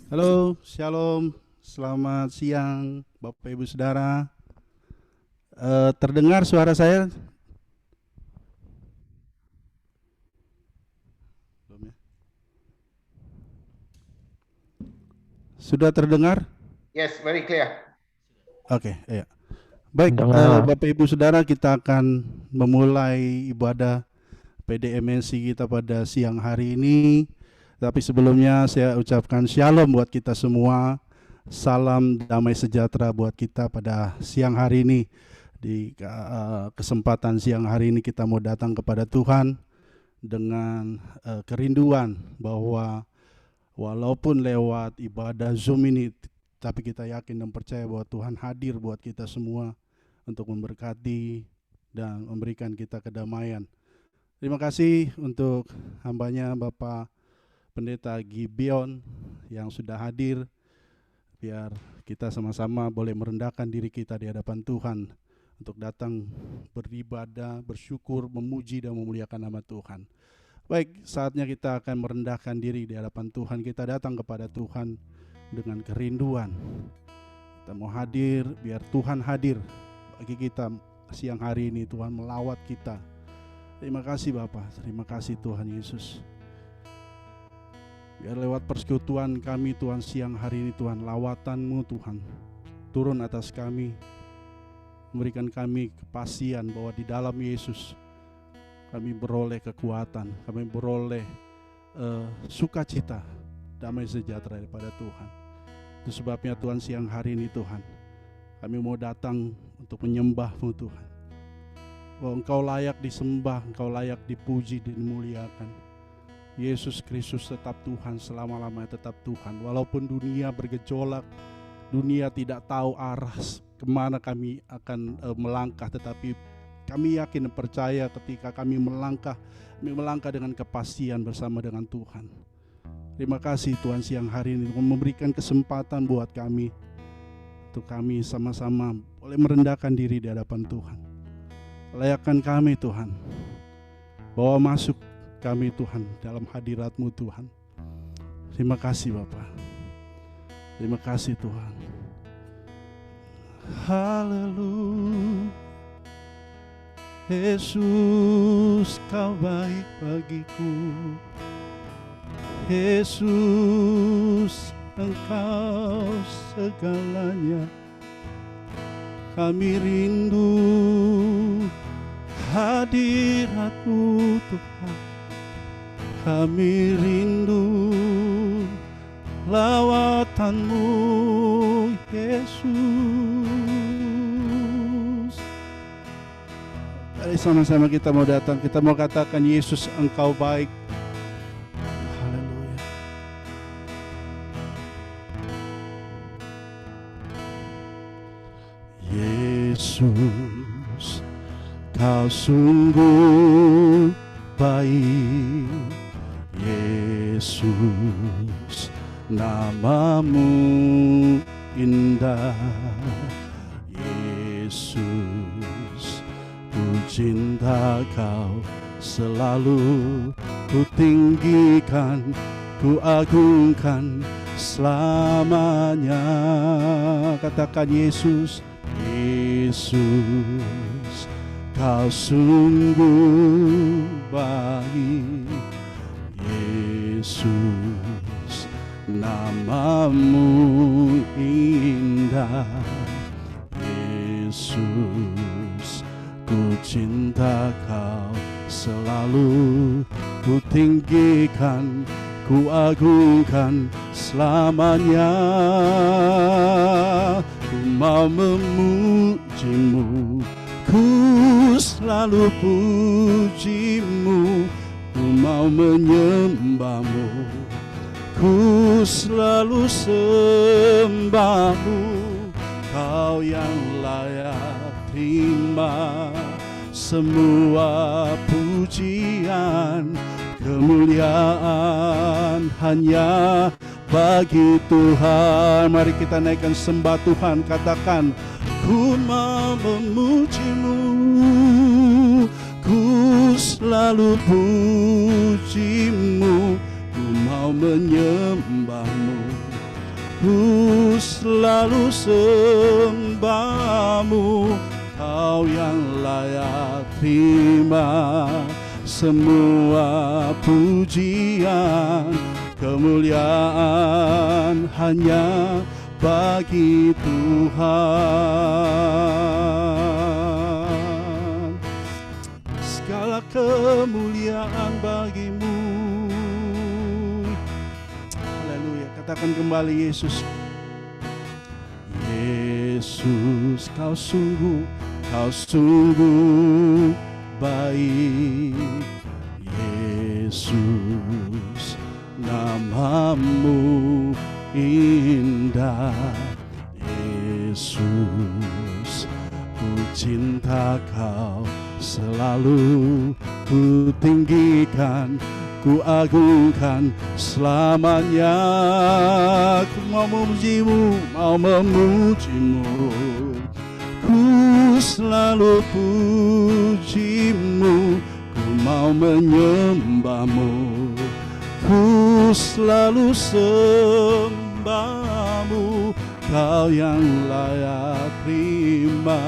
Halo, Shalom. Selamat siang, Bapak Ibu Saudara. Terdengar suara saya? Belum ya? Sudah terdengar? Yes, very clear. Oke, iya. Baik, Dengar. Bapak Ibu Saudara, kita akan memulai ibadah PDMNC kita pada siang hari ini. Tapi sebelumnya saya ucapkan Shalom buat kita semua. Salam damai sejahtera buat kita pada siang hari ini. Di kesempatan siang hari ini kita mau datang kepada Tuhan dengan kerinduan bahwa walaupun lewat ibadah Zoom ini, tapi kita yakin dan percaya bahwa Tuhan hadir buat kita semua untuk memberkati dan memberikan kita kedamaian. Terima kasih untuk hambanya Bapak Pendeta Gibeon yang sudah hadir, biar kita sama-sama boleh merendahkan diri kita di hadapan Tuhan untuk datang beribadah, bersyukur, memuji dan memuliakan nama Tuhan. Baik, saatnya kita akan merendahkan diri di hadapan Tuhan. Kita datang kepada Tuhan dengan kerinduan. Kita mau hadir, biar Tuhan hadir bagi kita siang hari ini. Tuhan melawat kita. Terima kasih Bapak, terima kasih Tuhan Yesus. Biar lewat persekutuan kami Tuhan siang hari ini Tuhan, lawatan-Mu Tuhan turun atas kami, memberikan kami kepastian bahwa di dalam Yesus kami beroleh kekuatan, kami beroleh sukacita, damai sejahtera daripada Tuhan. Itu sebabnya Tuhan siang hari ini Tuhan, kami mau datang untuk menyembah-Mu Tuhan. Bahwa Engkau layak disembah, Engkau layak dipuji dan dimuliakan. Yesus Kristus tetap Tuhan, selama-lamanya tetap Tuhan. Walaupun dunia bergejolak, dunia tidak tahu arah kemana kami akan melangkah, tetapi kami yakin dan percaya ketika kami melangkah dengan kepastian bersama dengan Tuhan. Terima kasih Tuhan siang hari ini memberikan kesempatan buat kami, untuk kami sama-sama boleh merendahkan diri di hadapan Tuhan. Layakkan kami Tuhan, bawa masuk kami Tuhan dalam hadirat-Mu Tuhan. Terima kasih Bapa. Terima kasih Tuhan. Haleluya. Yesus Kau baik bagiku. Yesus Engkau segalanya. Kami rindu hadirat-Mu Tuhan. Kami rindu lawatan-Mu Yesus. Mari sama-sama kita mau datang, kita mau katakan Yesus Engkau baik. Haleluya. Yesus Kau sungguh baik. Yesus, nama-Mu indah. Yesus, ku cinta Kau selalu, ku tinggikan, ku agungkan selamanya. Katakan Yesus, Yesus, Kau sungguh baik. Yesus, nama-Mu indah. Yesus, ku cinta Kau selalu, ku tinggikan, ku agungkan selamanya. Ku mau memuji-Mu, ku selalu puji-Mu. Ku mau menyembah-Mu, ku selalu sembah-Mu. Kau yang layak terima semua pujian, kemuliaan hanya bagi Tuhan. Mari kita naikkan sembah Tuhan, katakan, ku mau memuji-Mu, ku selalu puji-Mu, ku mau menyembah-Mu, selalu sembahmu, Kau yang layak terima semua pujian, kemuliaan hanya bagi Tuhan. Segala kemuliaan bagimu. Haleluya. Katakan kembali Yesus. Yesus, Kau sungguh baik. Yesus, namamu indah. Yesus, ku cinta Kau, selalu ku tinggikan, ku agungkan selamanya. Ku mau memujimu, ku selalu pujimu, ku mau menyembahmu, ku selalu sembahmu. Kau yang layak terima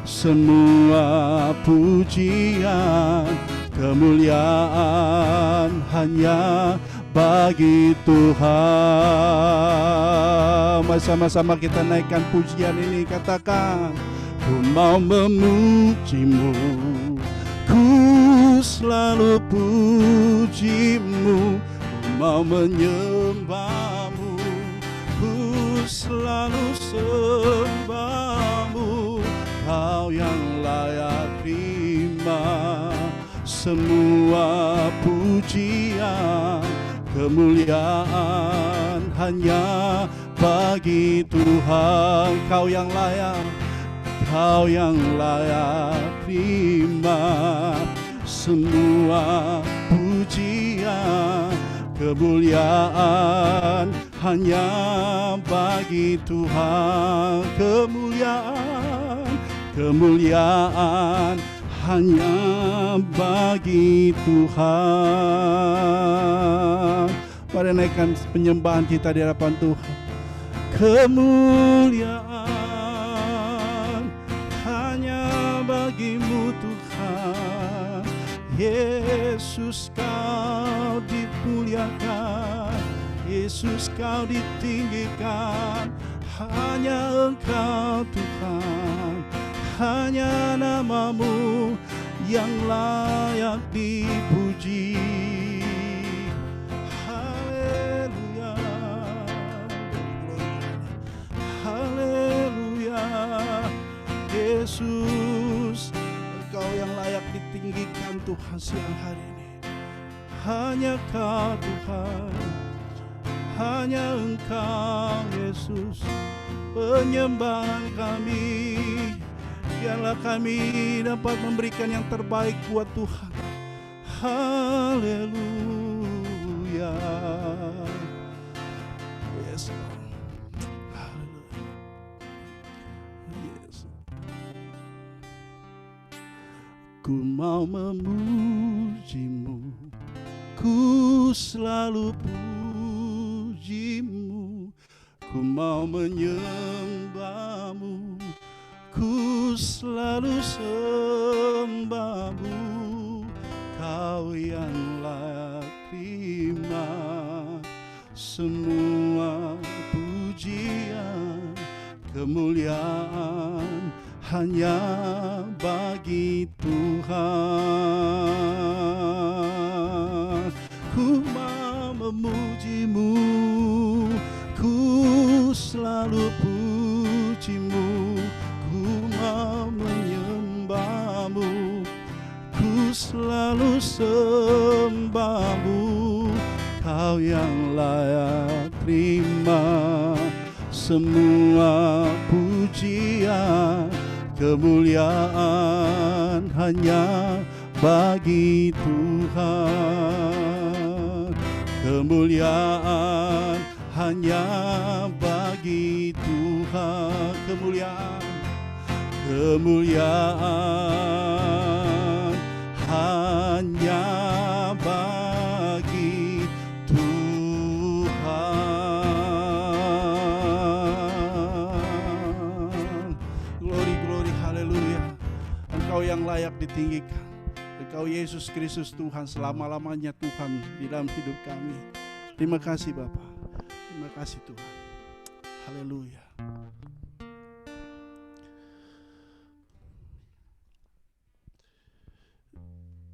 semua pujian, kemuliaan hanya bagi Tuhan. Sama-sama kita naikkan pujian ini, katakan, ku mau memujimu, ku selalu pujimu, ku mau menyembahmu, ku selalu sembahmu. Kau yang layak terima semua pujian, kemuliaan hanya bagi Tuhan. Kau yang layak terima semua pujian, kemuliaan hanya bagi Tuhan. Kemuliaan hanya bagi Tuhan. Mari naikkan penyembahan kita di hadapan Tuhan. Kemuliaan hanya bagimu Tuhan. Yesus, Kau dimuliakan, Yesus, Kau ditinggikan. Hanya Engkau Tuhan, hanya namamu yang layak dipuji. Haleluya, haleluya. Yesus, Engkau yang layak ditinggikan Tuhan siang hari ini. Hanya Kau Tuhan, hanya Engkau Yesus, penyembahan kami. Biarlah kami dapat memberikan yang terbaik buat Tuhan. Haleluya. Yes, haleluya. Yes. Ku mau memujimu, ku selalu pujimu, ku mau menyembahmu, ku selalu sembahmu. Kau yang layak terima semua pujian, kemuliaan hanya bagi Tuhan. Ku mau memujimu, ku selalu pujimu, ku mau menyembahmu, ku selalu sembahmu. Kau yang layak terima semua pujian, kemuliaan hanya bagi Tuhan. Kemuliaan hanya bagi Tuhan. Kemuliaan hanya bagi Tuhan. ditinggikan. Engkau Yesus Kristus Tuhan, selama-lamanya Tuhan di dalam hidup kami. Terima kasih Bapa. Terima kasih Tuhan. Haleluya.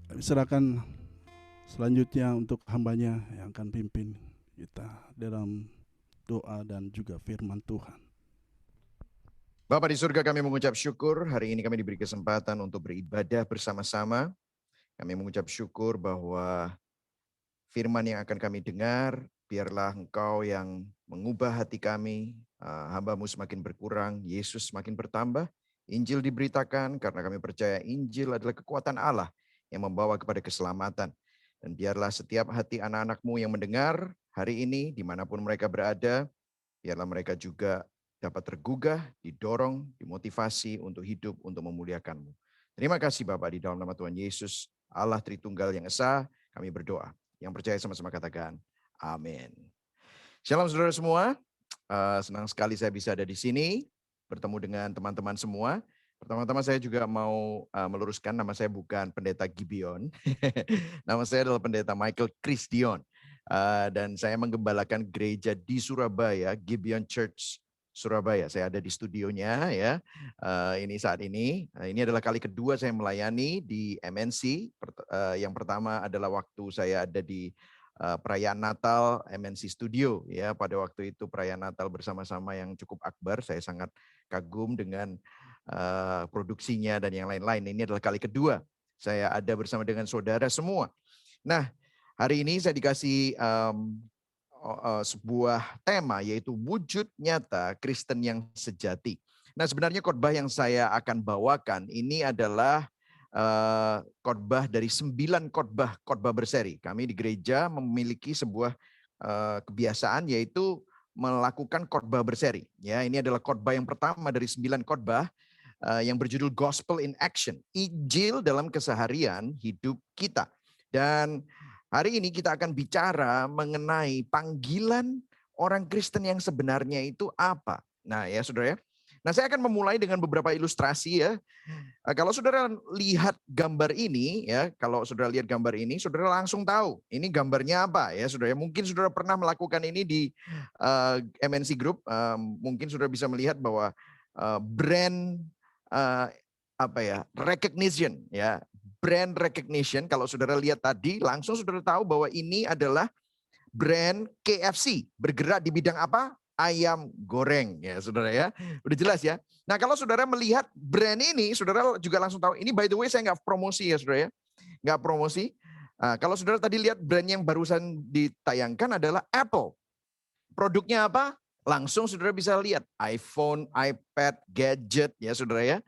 Kami serahkan selanjutnya untuk hambanya yang akan pimpin kita dalam doa dan juga firman Tuhan. Bapa di surga, kami mengucap syukur hari ini kami diberi kesempatan untuk beribadah bersama-sama. Kami mengucap syukur bahwa firman yang akan kami dengar, biarlah Engkau yang mengubah hati kami, hamba-Mu semakin berkurang, Yesus semakin bertambah, Injil diberitakan karena kami percaya Injil adalah kekuatan Allah yang membawa kepada keselamatan. Dan biarlah setiap hati anak-anak-Mu yang mendengar hari ini, dimanapun mereka berada, biarlah mereka juga dapat tergugah, didorong, dimotivasi untuk hidup, untuk memuliakan-Mu. Terima kasih Bapak, di dalam nama Tuhan Yesus, Allah Tritunggal yang Esa, kami berdoa. Yang percaya sama-sama katakan, amin. Shalom saudara semua, senang sekali saya bisa ada di sini, bertemu dengan teman-teman semua. Pertama-tama saya juga mau meluruskan, nama saya bukan Pendeta Gibeon, nama saya adalah Pendeta Michael Christian. Dan saya menggembalakan gereja di Surabaya, Gibeon Church Surabaya. Saya ada di studionya ya. Ini saat ini adalah kali kedua saya melayani di MNC. Yang pertama adalah waktu saya ada di perayaan Natal MNC Studio ya. Pada waktu itu perayaan Natal bersama-sama yang cukup akbar. Saya sangat kagum dengan produksinya dan yang lain-lain. Ini adalah kali kedua saya ada bersama dengan saudara semua. Nah, hari ini saya dikasih sebuah tema, yaitu wujud nyata Kristen yang sejati. Nah, sebenarnya khotbah yang saya akan bawakan ini adalah khotbah dari 9 khotbah berseri. Kami di gereja memiliki sebuah kebiasaan, yaitu melakukan khotbah berseri. Ya, ini adalah khotbah yang pertama dari 9 khotbah yang berjudul Gospel in Action, Injil dalam keseharian hidup kita. Dan hari ini kita akan bicara mengenai panggilan orang Kristen yang sebenarnya itu apa. Nah ya saudara ya. Nah saya akan memulai dengan beberapa ilustrasi ya. Kalau saudara lihat gambar ini ya, saudara langsung tahu ini gambarnya apa ya saudara. Mungkin saudara pernah melakukan ini di MNC Group. Mungkin saudara bisa melihat bahwa brand recognition ya. Brand recognition, kalau saudara lihat tadi, langsung saudara tahu bahwa ini adalah brand KFC. Bergerak di bidang apa? Ayam goreng ya saudara ya. Udah jelas ya. Nah kalau saudara melihat brand ini, saudara juga langsung tahu. Ini by the way saya nggak promosi ya saudara ya. Nggak promosi. Kalau saudara tadi lihat brand yang barusan ditayangkan adalah Apple. Produknya apa? Langsung saudara bisa lihat. iPhone, iPad, gadget ya saudara ya.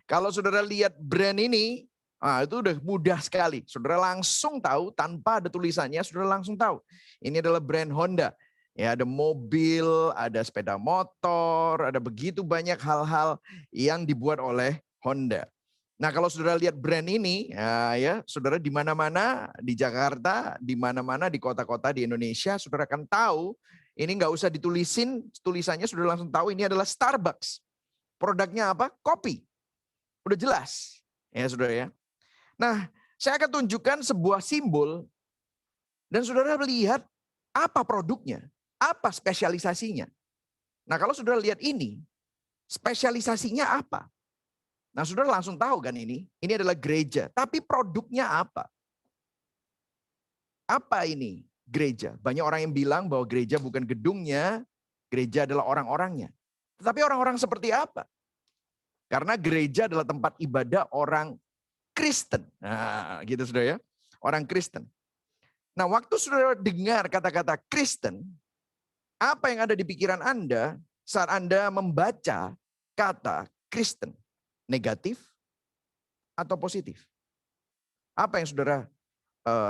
Kalau saudara lihat brand ini, itu udah mudah sekali. Saudara langsung tahu tanpa ada tulisannya, saudara langsung tahu. Ini adalah brand Honda. Ya, ada mobil, ada sepeda motor, ada begitu banyak hal-hal yang dibuat oleh Honda. Nah, kalau saudara lihat brand ini, ya, saudara di mana-mana di Jakarta, di mana-mana di kota-kota di Indonesia, saudara akan tahu. Ini nggak usah ditulisin, tulisannya saudara langsung tahu ini adalah Starbucks. Produknya apa? Kopi. Udah jelas, ya saudara ya. Nah, saya akan tunjukkan sebuah simbol dan saudara lihat apa produknya, apa spesialisasinya. Nah, kalau saudara lihat ini, spesialisasinya apa? Nah, saudara langsung tahu kan ini adalah gereja, tapi produknya apa? Apa ini gereja? Banyak orang yang bilang bahwa gereja bukan gedungnya, gereja adalah orang-orangnya. Tetapi orang-orang seperti apa? Karena gereja adalah tempat ibadah orang Kristen. Nah, gitu saudara ya. Orang Kristen. Nah, waktu saudara dengar kata-kata Kristen, apa yang ada di pikiran Anda saat Anda membaca kata Kristen? Negatif atau positif? Apa yang saudara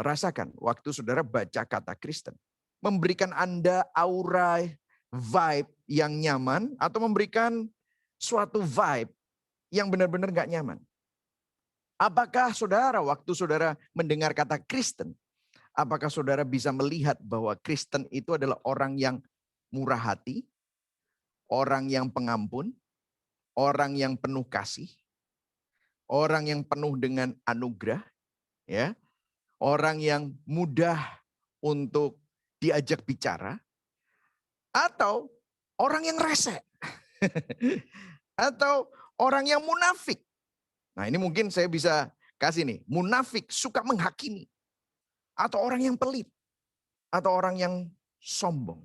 rasakan waktu saudara baca kata Kristen? Memberikan Anda aura, vibe yang nyaman, atau memberikan suatu vibe yang benar-benar gak nyaman? Apakah saudara waktu saudara mendengar kata Kristen, apakah saudara bisa melihat bahwa Kristen itu adalah orang yang murah hati, orang yang pengampun, orang yang penuh kasih, orang yang penuh dengan anugerah, ya, orang yang mudah untuk diajak bicara, atau orang yang rese, atau orang yang munafik. Nah, ini mungkin saya bisa kasih nih, munafik suka menghakimi, atau orang yang pelit, atau orang yang sombong.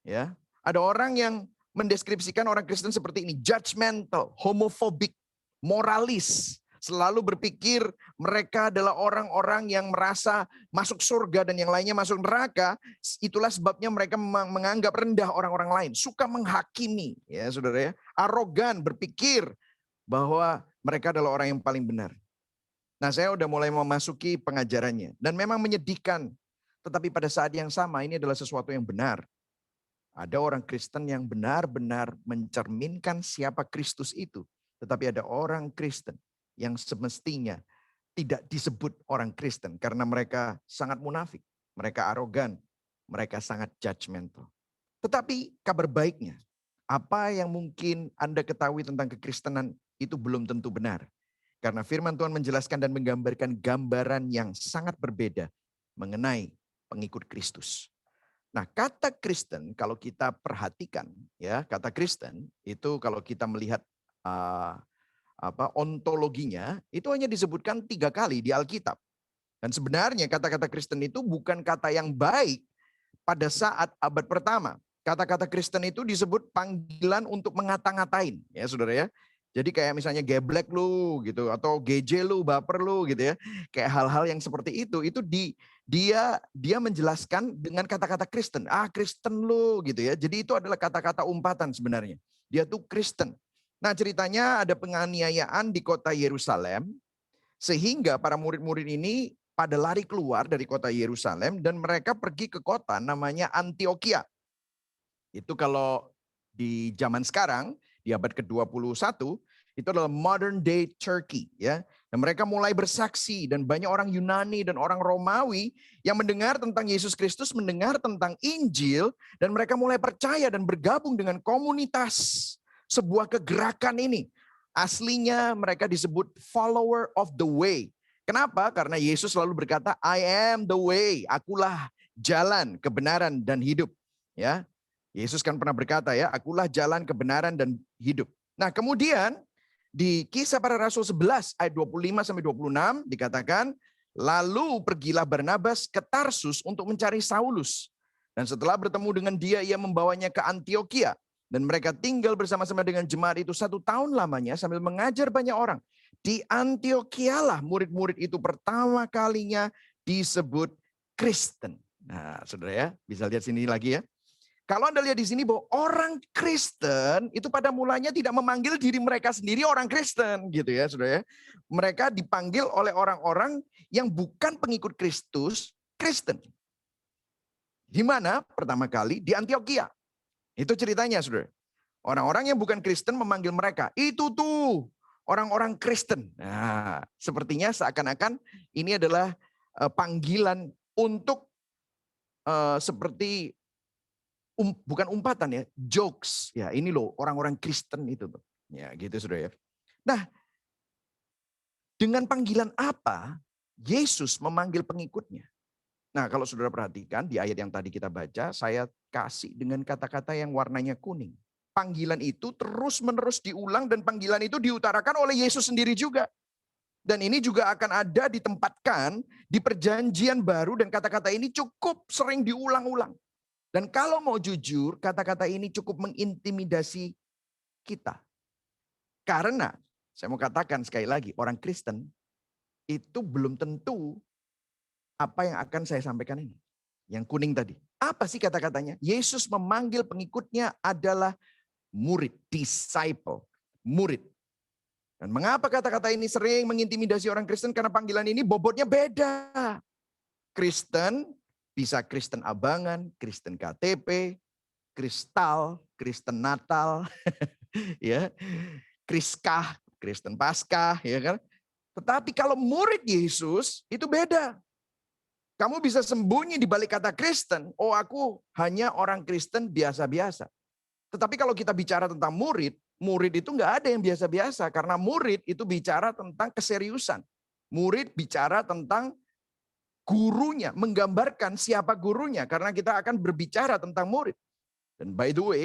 Ya, ada orang yang mendeskripsikan orang Kristen seperti ini, judgmental, homophobic, moralis, selalu berpikir mereka adalah orang-orang yang merasa masuk surga dan yang lainnya masuk neraka. Itulah sebabnya mereka menganggap rendah orang-orang lain, suka menghakimi, ya saudara ya, arogan, berpikir bahwa mereka adalah orang yang paling benar. Nah, saya udah mulai memasuki pengajarannya dan memang menyedihkan, tetapi pada saat yang sama ini adalah sesuatu yang benar. Ada orang Kristen yang benar-benar mencerminkan siapa Kristus itu. Tetapi ada orang Kristen yang semestinya tidak disebut orang Kristen karena mereka sangat munafik, mereka arogan, mereka sangat judgmental. Tetapi kabar baiknya, apa yang mungkin Anda ketahui tentang kekristenan itu belum tentu benar. Karena firman Tuhan menjelaskan dan menggambarkan gambaran yang sangat berbeda mengenai pengikut Kristus. Nah, kata Kristen kalau kita perhatikan, ya, kata Kristen itu kalau kita melihat ontologinya itu hanya disebutkan 3 kali di Alkitab. Dan sebenarnya kata-kata Kristen itu bukan kata yang baik pada saat abad pertama. Kata-kata Kristen itu disebut panggilan untuk mengata-ngatain, ya saudara ya. Jadi kayak misalnya geblek lu gitu, atau geje lu, baper lu gitu ya. Kayak hal-hal yang seperti itu dia menjelaskan dengan kata-kata Kristen. Kristen lu gitu ya. Jadi itu adalah kata-kata umpatan sebenarnya. Dia tuh Kristen. Nah, ceritanya ada penganiayaan di kota Yerusalem sehingga para murid-murid ini pada lari keluar dari kota Yerusalem dan mereka pergi ke kota namanya Antioquia. Itu kalau di zaman sekarang di abad ke-21 itu adalah modern day Turkey, ya. Dan mereka mulai bersaksi dan banyak orang Yunani dan orang Romawi yang mendengar tentang Yesus Kristus, mendengar tentang Injil dan mereka mulai percaya dan bergabung dengan komunitas sebuah kegerakan ini. Aslinya mereka disebut follower of the way. Kenapa? Karena Yesus selalu berkata, I am the way, akulah jalan, kebenaran dan hidup, ya. Yesus kan pernah berkata ya, akulah jalan, kebenaran dan hidup. Nah, kemudian di Kisah Para Rasul 11 ayat 25 sampai 26 dikatakan, lalu pergilah Barnabas ke Tarsus untuk mencari Saulus. Dan setelah bertemu dengan dia, ia membawanya ke Antioquia. Dan mereka tinggal bersama-sama dengan jemaat itu 1 tahun lamanya sambil mengajar banyak orang. Di Antioquia lah murid-murid itu pertama kalinya disebut Kristen. Nah, saudara ya, bisa lihat sini lagi ya. Kalau Anda lihat di sini bahwa orang Kristen itu pada mulanya tidak memanggil diri mereka sendiri orang Kristen gitu ya, saudara ya. Mereka dipanggil oleh orang-orang yang bukan pengikut Kristus, Kristen. Di mana? Pertama kali di Antioquia. Itu ceritanya, saudara. Orang-orang yang bukan Kristen memanggil mereka, itu tuh orang-orang Kristen. Nah, sepertinya seakan-akan ini adalah panggilan untuk seperti bukan umpatan ya, jokes. Ya, ini loh orang-orang Kristen itu tuh. Ya, gitu saudara ya. Nah, dengan panggilan apa Yesus memanggil pengikutnya? Nah, kalau saudara perhatikan di ayat yang tadi kita baca, saya kasih dengan kata-kata yang warnanya kuning. Panggilan itu terus-menerus diulang dan panggilan itu diutarakan oleh Yesus sendiri juga. Dan ini juga akan ada ditempatkan di perjanjian baru dan kata-kata ini cukup sering diulang-ulang. Dan kalau mau jujur, kata-kata ini cukup mengintimidasi kita. Karena, saya mau katakan sekali lagi, orang Kristen itu belum tentu apa yang akan saya sampaikan ini. Yang kuning tadi. Apa sih kata-katanya? Yesus memanggil pengikutnya adalah murid, disciple, murid. Dan mengapa kata-kata ini sering mengintimidasi orang Kristen? Karena panggilan ini bobotnya beda. Kristen bisa Kristen Abangan, Kristen KTP, Kristal, Kristen Natal, ya, Kriskah, Kristen Paskah, ya kan? Tetapi kalau murid Yesus itu beda. Kamu bisa sembunyi di balik kata Kristen. Oh, aku hanya orang Kristen biasa-biasa. Tetapi kalau kita bicara tentang murid, Murid itu nggak ada yang biasa-biasa, karena murid itu bicara tentang keseriusan. Murid bicara tentang gurunya, menggambarkan siapa gurunya, karena kita akan berbicara tentang murid. Dan by the way,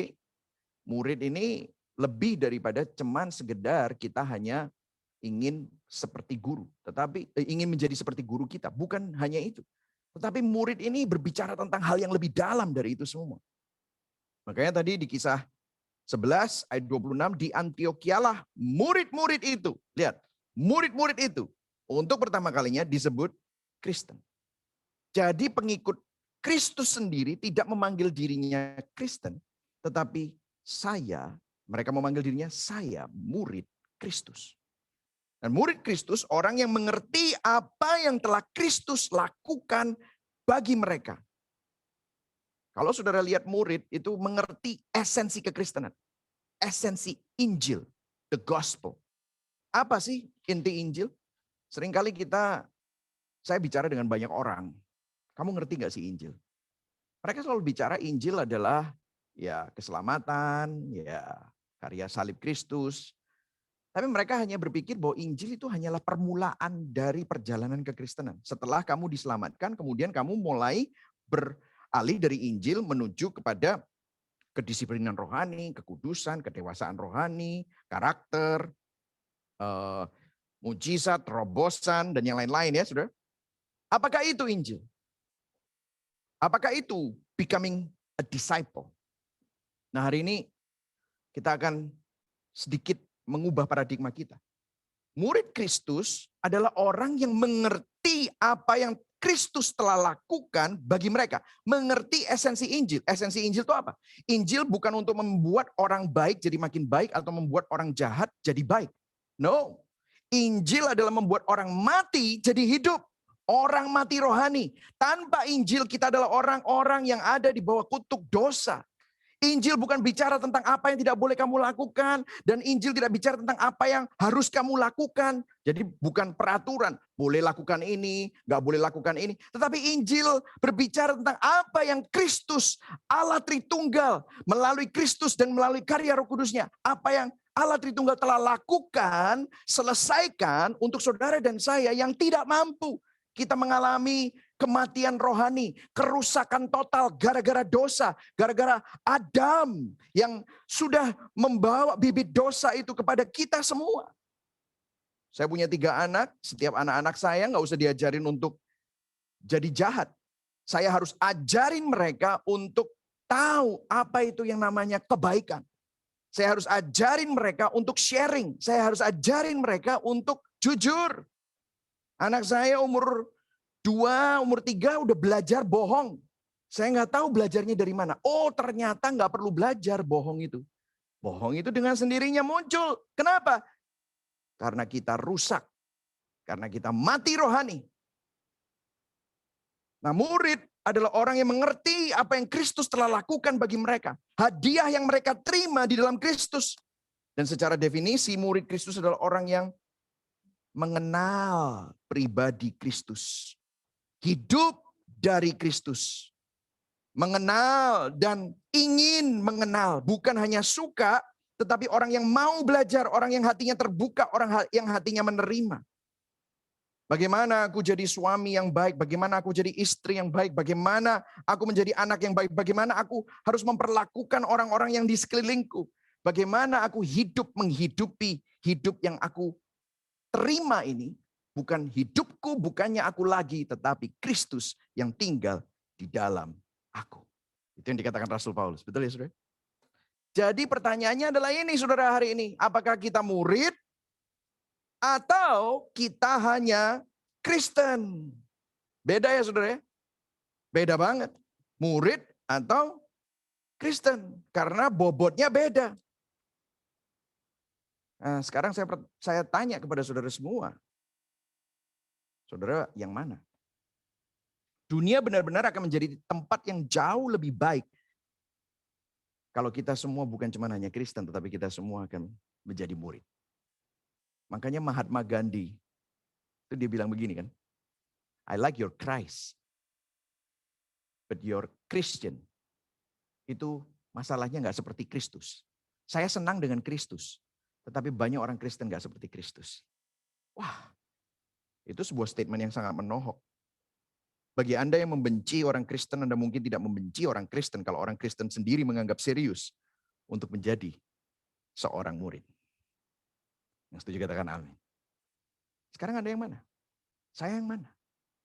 murid ini lebih daripada cuman sekedar kita hanya ingin seperti guru, tetapi ingin menjadi seperti guru kita, bukan hanya itu. Tetapi murid ini berbicara tentang hal yang lebih dalam dari itu semua. Makanya tadi di Kisah 11 ayat 26, di Antiokialah murid-murid itu, lihat, murid-murid itu untuk pertama kalinya disebut Kristen. Jadi pengikut Kristus sendiri tidak memanggil dirinya Kristen, tetapi mereka memanggil dirinya saya murid Kristus. Dan murid Kristus orang yang mengerti apa yang telah Kristus lakukan bagi mereka. Kalau saudara lihat murid itu mengerti esensi kekristenan. Esensi Injil, the gospel. Apa sih inti Injil? Seringkali saya bicara dengan banyak orang. Kamu ngerti gak sih Injil? Mereka selalu bicara Injil adalah ya keselamatan, ya karya salib Kristus. Tapi mereka hanya berpikir bahwa Injil itu hanyalah permulaan dari perjalanan kekristenan. Setelah kamu diselamatkan, kemudian kamu mulai beralih dari Injil menuju kepada kedisiplinan rohani, kekudusan, kedewasaan rohani, karakter, mujizat, terobosan, dan yang lain-lain ya saudara. Apakah itu Injil? Apakah itu becoming a disciple? Nah hari ini kita akan sedikit mengubah paradigma kita. Murid Kristus adalah orang yang mengerti apa yang Kristus telah lakukan bagi mereka. Mengerti esensi Injil. Esensi Injil itu apa? Injil bukan untuk membuat orang baik jadi makin baik atau membuat orang jahat jadi baik. No. Injil adalah membuat orang mati jadi hidup. Orang mati rohani. Tanpa Injil kita adalah orang-orang yang ada di bawah kutuk dosa. Injil bukan bicara tentang apa yang tidak boleh kamu lakukan. Dan Injil tidak bicara tentang apa yang harus kamu lakukan. Jadi bukan peraturan. Boleh lakukan ini, gak boleh lakukan ini. Tetapi Injil berbicara tentang apa yang Kristus, Allah Tritunggal, melalui Kristus dan melalui karya Roh Kudusnya. Apa yang Allah Tritunggal telah lakukan, selesaikan untuk saudara dan saya yang tidak mampu. Kita mengalami kematian rohani, kerusakan total gara-gara dosa, gara-gara Adam yang sudah membawa bibit dosa itu kepada kita semua. Saya punya 3 anak, setiap anak-anak saya nggak usah diajarin untuk jadi jahat. Saya harus ajarin mereka untuk tahu apa itu yang namanya kebaikan. Saya harus ajarin mereka untuk sharing. Saya harus ajarin mereka untuk jujur. Anak saya umur 2, umur 3 udah belajar bohong. Saya nggak tahu belajarnya dari mana. Oh ternyata nggak perlu belajar bohong itu. Bohong itu dengan sendirinya muncul. Kenapa? Karena kita rusak. Karena kita mati rohani. Nah murid adalah orang yang mengerti apa yang Kristus telah lakukan bagi mereka. Hadiah yang mereka terima di dalam Kristus. Dan secara definisi murid Kristus adalah orang yang mengenal pribadi Kristus. Hidup dari Kristus. Mengenal dan ingin mengenal. Bukan hanya suka, tetapi orang yang mau belajar. Orang yang hatinya terbuka, orang yang hatinya menerima. Bagaimana aku jadi suami yang baik, bagaimana aku jadi istri yang baik, bagaimana aku menjadi anak yang baik, bagaimana aku harus memperlakukan orang-orang yang di sekelilingku. Bagaimana aku menghidupi hidup yang aku terima ini, bukan hidupku, bukannya aku lagi, tetapi Kristus yang tinggal di dalam aku. Itu yang dikatakan Rasul Paulus. Betul ya saudara? Jadi pertanyaannya adalah ini saudara hari ini. Apakah kita murid atau kita hanya Kristen? Beda ya saudara ya? Beda banget. Murid atau Kristen. Karena bobotnya beda. Nah, sekarang saya tanya kepada saudara semua. Saudara yang mana? Dunia benar-benar akan menjadi tempat yang jauh lebih baik. Kalau kita semua bukan cuma hanya Kristen, tetapi kita semua akan menjadi murid. Makanya Mahatma Gandhi, itu dia bilang begini kan. I like your Christ, but your Christian. Itu masalahnya nggak seperti Kristus. Saya senang dengan Kristus, tetapi banyak orang Kristen nggak seperti Kristus. Wah, itu sebuah statement yang sangat menohok. Bagi Anda yang membenci orang Kristen, Anda mungkin tidak membenci orang Kristen kalau orang Kristen sendiri menganggap serius untuk menjadi seorang murid. Yang setuju katakan amin. Sekarang Anda yang mana? Saya yang mana?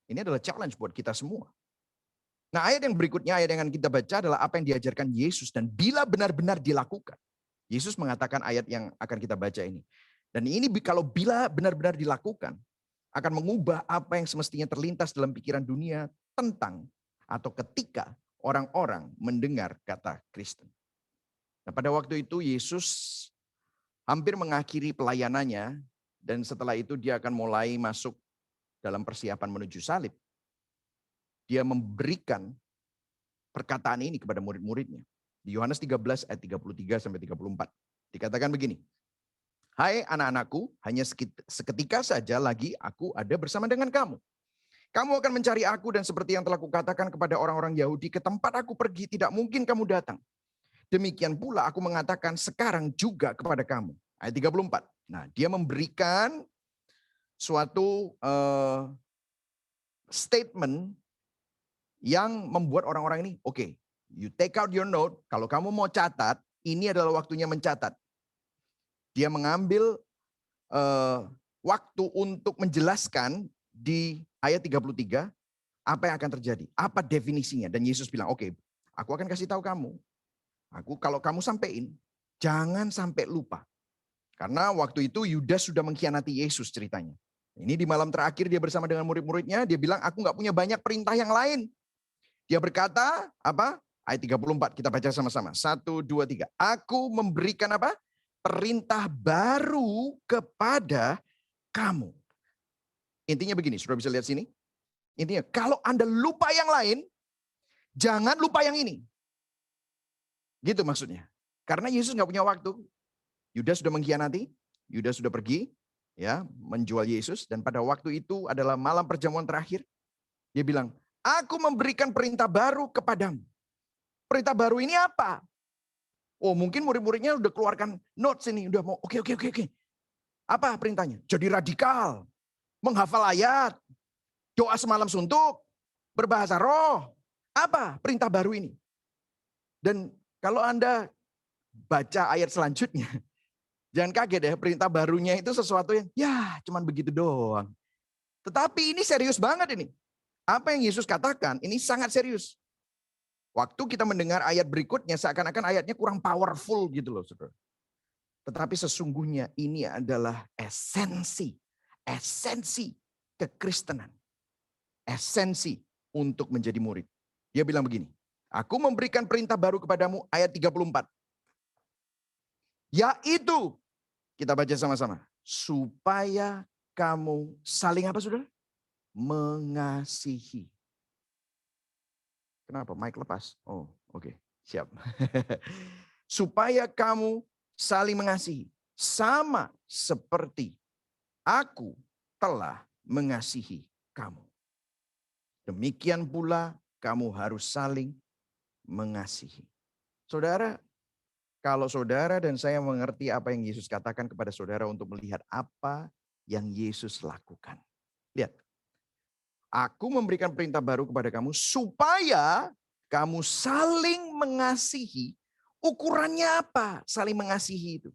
Ini adalah challenge buat kita semua. Nah, ayat yang berikutnya, ayat yang akan kita baca adalah apa yang diajarkan Yesus dan bila benar-benar dilakukan. Yesus mengatakan ayat yang akan kita baca ini. Dan ini kalau bila benar-benar dilakukan, akan mengubah apa yang semestinya terlintas dalam pikiran dunia tentang atau ketika orang-orang mendengar kata Kristen. Nah, pada waktu itu Yesus hampir mengakhiri pelayanannya dan setelah itu dia akan mulai masuk dalam persiapan menuju salib. Dia memberikan perkataan ini kepada murid-muridnya. Di Yohanes 13 ayat 33 sampai 34. Dikatakan begini. Hai anak-anakku, hanya seketika saja lagi aku ada bersama dengan kamu. Kamu akan mencari aku dan seperti yang telah kukatakan kepada orang-orang Yahudi, ke tempat aku pergi tidak mungkin kamu datang. Demikian pula aku mengatakan sekarang juga kepada kamu. Ayat 34. Nah, dia memberikan suatu statement yang membuat orang-orang ini, oke, you take out your note, kalau kamu mau catat, ini adalah waktunya mencatat. Dia mengambil waktu untuk menjelaskan di ayat 33, apa yang akan terjadi, apa definisinya. Dan Yesus bilang, oke, aku akan kasih tahu kamu. Kalau kamu sampein, jangan sampai lupa. Karena waktu itu Yudas sudah mengkhianati Yesus ceritanya. Ini di malam terakhir dia bersama dengan murid-muridnya, dia bilang, aku nggak punya banyak perintah yang lain. Dia berkata, apa? Ayat 34, kita baca sama-sama. 1, 2, 3. Aku memberikan apa? Perintah baru kepada kamu. Intinya begini, sudah bisa lihat sini. Intinya, kalau Anda lupa yang lain, jangan lupa yang ini. Gitu maksudnya. Karena Yesus nggak punya waktu. Yudas sudah mengkhianati, Yudas sudah pergi, ya, menjual Yesus. Dan pada waktu itu adalah malam perjamuan terakhir. Dia bilang, aku memberikan perintah baru kepadamu. Perintah baru ini apa? Oh, mungkin murid-muridnya udah keluarkan notes ini, udah mau oke. Apa perintahnya? Jadi radikal, menghafal ayat, doa semalam suntuk, berbahasa roh. Apa perintah baru ini? Dan kalau Anda baca ayat selanjutnya, jangan kaget ya, perintah barunya itu sesuatu yang ya cuman begitu doang. Tetapi ini serius banget ini. Apa yang Yesus katakan ini sangat serius. Waktu kita mendengar ayat berikutnya seakan-akan ayatnya kurang powerful gitu loh, saudara. Tetapi sesungguhnya ini adalah esensi kekristenan. Esensi untuk menjadi murid. Dia bilang begini, aku memberikan perintah baru kepadamu, ayat 34. Yaitu, kita baca sama-sama, supaya kamu saling apa saudara? Mengasihi. Kenapa? Mic lepas. Oh, oke. Siap. Supaya kamu saling mengasihi. Sama seperti aku telah mengasihi kamu. Demikian pula kamu harus saling mengasihi. Saudara, kalau saudara dan saya mengerti apa yang Yesus katakan kepada saudara untuk melihat apa yang Yesus lakukan. Lihat. Aku memberikan perintah baru kepada kamu supaya kamu saling mengasihi. Ukurannya apa? Saling mengasihi itu.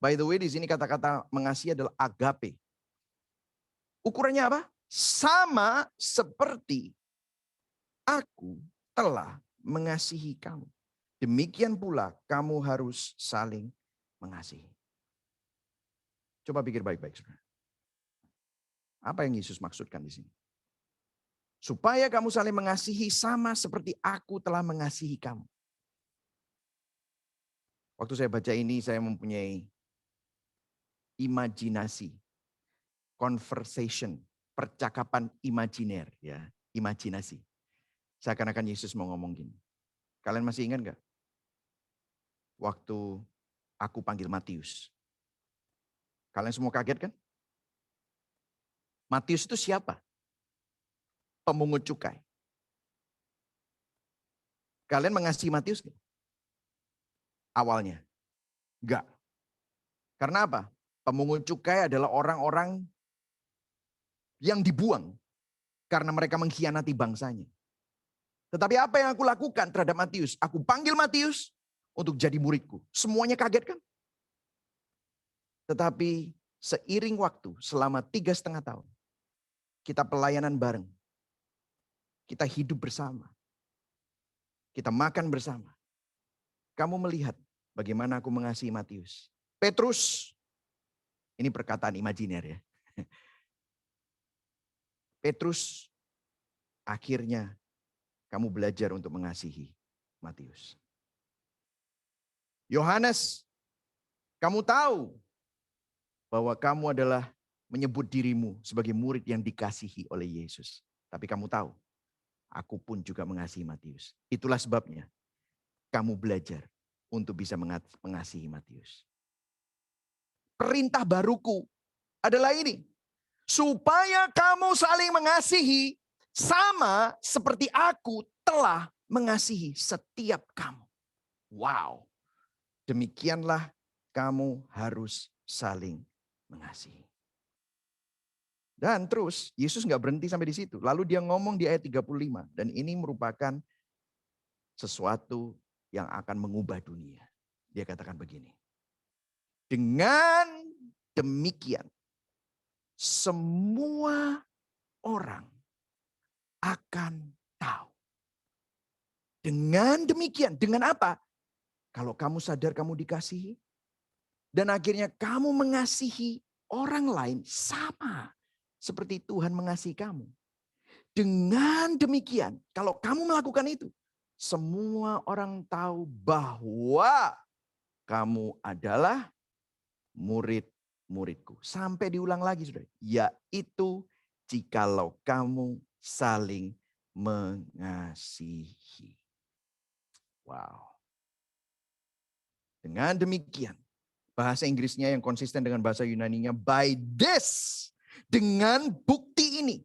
By the way, di sini kata-kata mengasihi adalah agape. Ukurannya apa? Sama seperti aku telah mengasihi kamu. Demikian pula kamu harus saling mengasihi. Coba pikir baik-baik, saudara. Apa yang Yesus maksudkan di sini? Supaya kamu saling mengasihi sama seperti aku telah mengasihi kamu. Waktu saya baca ini, saya mempunyai imajinasi, conversation, percakapan imajiner, ya, imajinasi. Seakan-akan Yesus mau ngomong gini. Kalian masih ingat nggak? Waktu aku panggil Matius. Kalian semua kaget kan? Matius itu siapa? Pemungut cukai. Kalian mengasihi Matius nggak? Awalnya. Enggak. Karena apa? Pemungut cukai adalah orang-orang yang dibuang karena mereka mengkhianati bangsanya. Tetapi apa yang aku lakukan terhadap Matius? Aku panggil Matius untuk jadi muridku. Semuanya kaget kan? Tetapi seiring waktu selama 3,5 tahun, kita pelayanan bareng. Kita hidup bersama. Kita makan bersama. Kamu melihat bagaimana aku mengasihi Matius. Petrus, ini perkataan imajiner ya. Petrus, akhirnya kamu belajar untuk mengasihi Matius. Yohanes, kamu tahu bahwa kamu adalah menyebut dirimu sebagai murid yang dikasihi oleh Yesus. Tapi kamu tahu, aku pun juga mengasihi Matius. Itulah sebabnya kamu belajar untuk bisa mengasihi Matius. Perintah baruku adalah ini. Supaya kamu saling mengasihi sama seperti aku telah mengasihi setiap kamu. Wow. Demikianlah kamu harus saling mengasihi. Dan terus Yesus nggak berhenti sampai di situ. Lalu dia ngomong di ayat 35. Dan ini merupakan sesuatu yang akan mengubah dunia. Dia katakan begini. Dengan demikian semua orang akan tahu. Dengan demikian, dengan apa? Kalau kamu sadar kamu dikasihi, dan akhirnya kamu mengasihi orang lain sama seperti Tuhan mengasihi kamu. Dengan demikian, kalau kamu melakukan itu, semua orang tahu bahwa kamu adalah murid-muridku. Sampai diulang lagi, saudara. Yaitu jikalau kamu saling mengasihi. Wow. Dengan demikian, bahasa Inggrisnya yang konsisten dengan bahasa Yunaninya, by this, dengan bukti ini,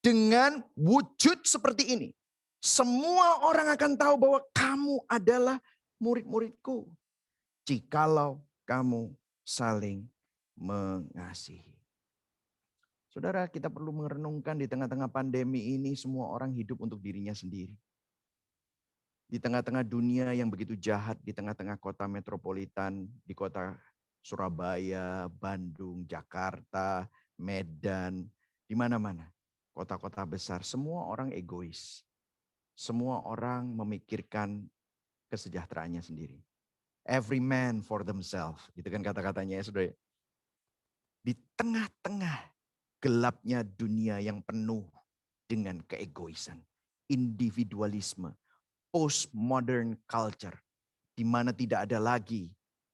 dengan wujud seperti ini, semua orang akan tahu bahwa kamu adalah murid-muridku. Jikalau kamu saling mengasihi. Saudara, kita perlu merenungkan di tengah-tengah pandemi ini semua orang hidup untuk dirinya sendiri. Di tengah-tengah dunia yang begitu jahat, di tengah-tengah kota metropolitan, di kota Surabaya, Bandung, Jakarta, Medan, di mana-mana. Kota-kota besar, semua orang egois. Semua orang memikirkan kesejahteraannya sendiri. Every man for themselves. Itu kan kata-katanya ya saudara. Di tengah-tengah gelapnya dunia yang penuh dengan keegoisan. Individualisme. Postmodern culture. Di mana tidak ada lagi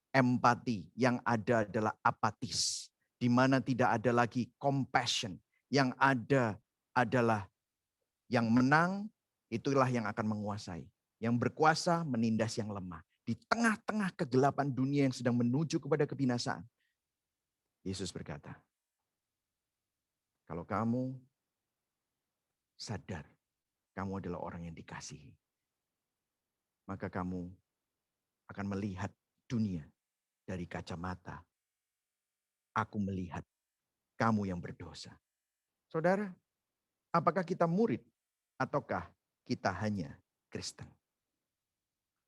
empati. Yang ada adalah apatis. Di mana tidak ada lagi compassion. Yang ada adalah yang menang, itulah yang akan menguasai. Yang berkuasa menindas yang lemah. Di tengah-tengah kegelapan dunia yang sedang menuju kepada kebinasaan. Yesus berkata, kalau kamu sadar kamu adalah orang yang dikasihi, maka kamu akan melihat dunia dari kacamata aku melihat kamu yang berdosa. Saudara, apakah kita murid ataukah kita hanya Kristen?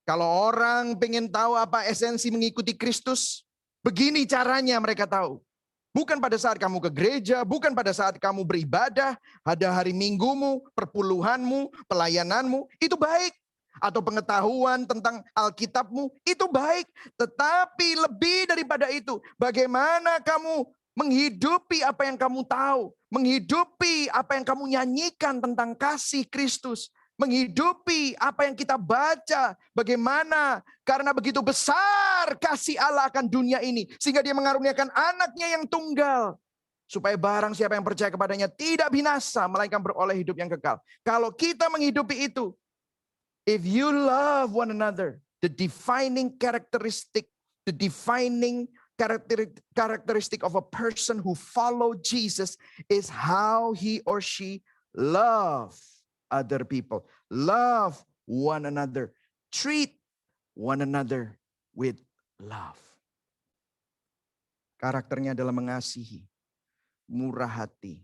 Kalau orang pengen tahu apa esensi mengikuti Kristus, begini caranya mereka tahu. Bukan pada saat kamu ke gereja, bukan pada saat kamu beribadah, ada hari minggumu, perpuluhanmu, pelayananmu, itu baik. Atau pengetahuan tentang Alkitabmu, itu baik. Tetapi lebih daripada itu, bagaimana kamu menghidupi apa yang kamu tahu, menghidupi apa yang kamu nyanyikan tentang kasih Kristus, menghidupi apa yang kita baca, bagaimana karena begitu besar kasih Allah akan dunia ini, sehingga dia mengaruniakan anaknya yang tunggal, supaya barang siapa yang percaya kepadanya tidak binasa, melainkan beroleh hidup yang kekal. Kalau kita menghidupi itu, if you love one another, the defining characteristic of a person who follow Jesus is how he or she love other people, love one another, treat one another with love. Karakternya adalah mengasihi, murah hati,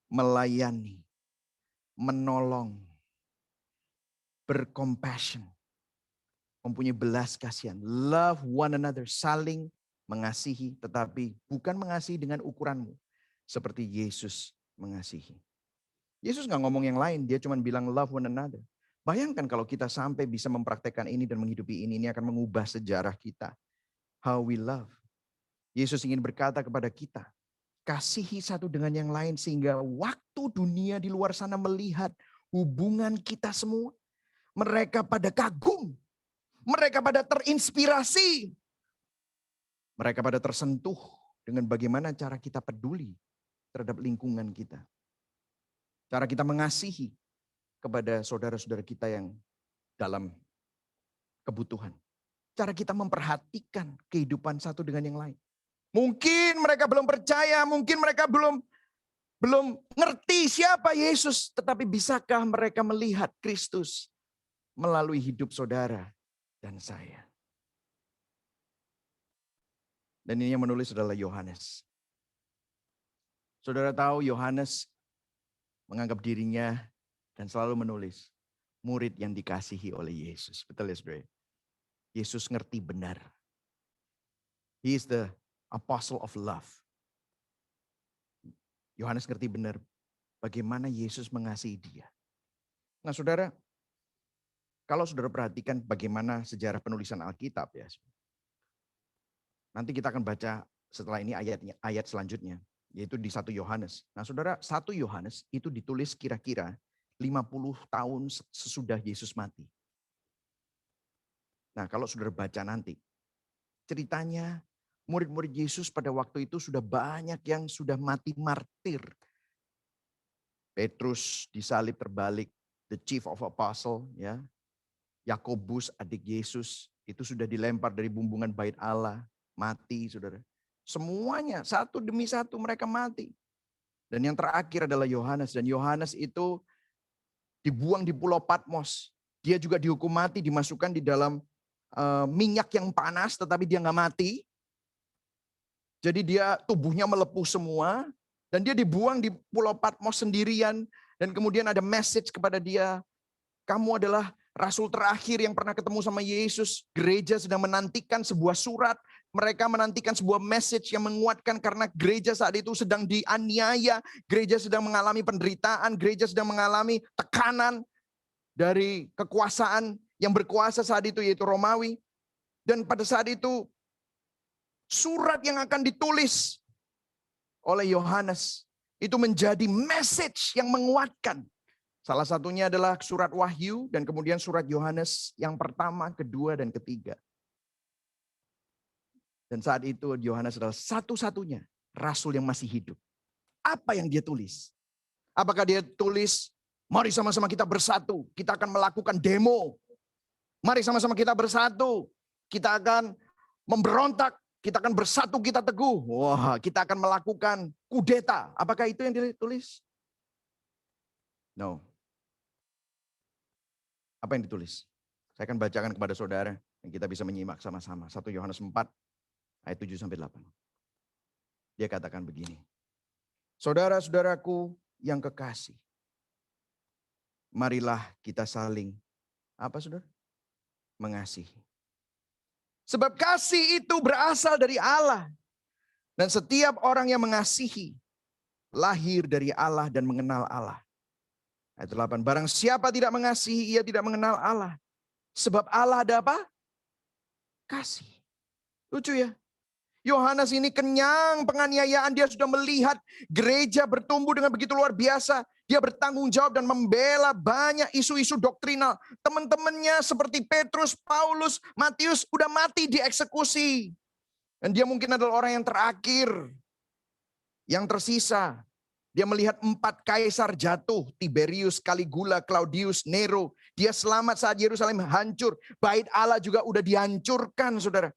melayani, menolong, bercompassion, mempunyai belas kasihan. Love one another, saling mengasihi, tetapi bukan mengasihi dengan ukuranmu. Seperti Yesus mengasihi. Yesus nggak ngomong yang lain, dia cuma bilang love one another. Bayangkan kalau kita sampai bisa mempraktekkan ini dan menghidupi ini akan mengubah sejarah kita. How we love. Yesus ingin berkata kepada kita, kasihi satu dengan yang lain sehingga waktu dunia di luar sana melihat hubungan kita semua, mereka pada kagum, mereka pada terinspirasi, mereka pada tersentuh dengan bagaimana cara kita peduli terhadap lingkungan kita. Cara kita mengasihi kepada saudara-saudara kita yang dalam kebutuhan. Cara kita memperhatikan kehidupan satu dengan yang lain. Mungkin mereka belum percaya, mungkin mereka belum ngerti siapa Yesus. Tetapi bisakah mereka melihat Kristus melalui hidup saudara dan saya? Dan ini yang menulis adalah Yohanes. Saudara tahu Yohanes menganggap dirinya dan selalu menulis murid yang dikasihi oleh Yesus. Betul ya saudara? Yesus ngerti benar. He is the apostle of love. Yohanes ngerti benar bagaimana Yesus mengasihi dia. Nah saudara, kalau saudara perhatikan bagaimana sejarah penulisan Alkitab ya. Nanti kita akan baca setelah ini ayat selanjutnya, yaitu di 1 Yohanes. Nah saudara, 1 Yohanes itu ditulis kira-kira 50 tahun sesudah Yesus mati. Nah kalau saudara baca nanti, ceritanya murid-murid Yesus pada waktu itu sudah banyak yang sudah mati martir. Petrus disalib terbalik, the chief of apostle, ya. Yakobus adik Yesus itu sudah dilempar dari bumbungan bait Allah, mati saudara. Semuanya satu demi satu mereka mati. Dan yang terakhir adalah Yohanes. Dan Yohanes itu dibuang di Pulau Patmos. Dia juga dihukum mati, dimasukkan di dalam minyak yang panas, tetapi dia nggak mati. Jadi dia tubuhnya melepuh semua. Dan dia dibuang di Pulau Patmos sendirian. Dan kemudian ada message kepada dia. Kamu adalah rasul terakhir yang pernah ketemu sama Yesus. Gereja sedang menantikan sebuah surat. Mereka menantikan sebuah message yang menguatkan karena gereja saat itu sedang dianiaya. Gereja sedang mengalami penderitaan. Gereja sedang mengalami tekanan dari kekuasaan yang berkuasa saat itu yaitu Romawi. Dan pada saat itu surat yang akan ditulis oleh Yohanes itu menjadi message yang menguatkan. Salah satunya adalah surat Wahyu dan kemudian surat Yohanes yang pertama, kedua, dan ketiga. Dan saat itu Yohanes adalah satu-satunya rasul yang masih hidup. Apa yang dia tulis? Apakah dia tulis, mari sama-sama kita bersatu, kita akan melakukan demo. Mari sama-sama kita bersatu, kita akan memberontak, kita akan bersatu, kita teguh. Wah, kita akan melakukan kudeta. Apakah itu yang ditulis? No. Apa yang ditulis? Saya akan bacakan kepada saudara yang kita bisa menyimak sama-sama. 1 Yohanes 4 ayat 7-8. Dia katakan begini. Saudara-saudaraku yang kekasih, marilah kita saling apa saudara? Mengasihi. Sebab kasih itu berasal dari Allah. Dan setiap orang yang mengasihi lahir dari Allah dan mengenal Allah. Ayat 8, barang siapa tidak mengasihi, ia tidak mengenal Allah. Sebab Allah ada apa? Kasih. Lucu ya. Yohanes ini kenyang penganiayaan. Dia sudah melihat gereja bertumbuh dengan begitu luar biasa. Dia bertanggung jawab dan membela banyak isu-isu doktrinal. Teman-temannya seperti Petrus, Paulus, Matius udah mati dieksekusi. Dan dia mungkin adalah orang yang terakhir. Yang tersisa. Dia melihat 4 kaisar jatuh, Tiberius, Caligula, Claudius, Nero. Dia selamat saat Yerusalem hancur. Bait Allah juga udah dihancurkan, saudara.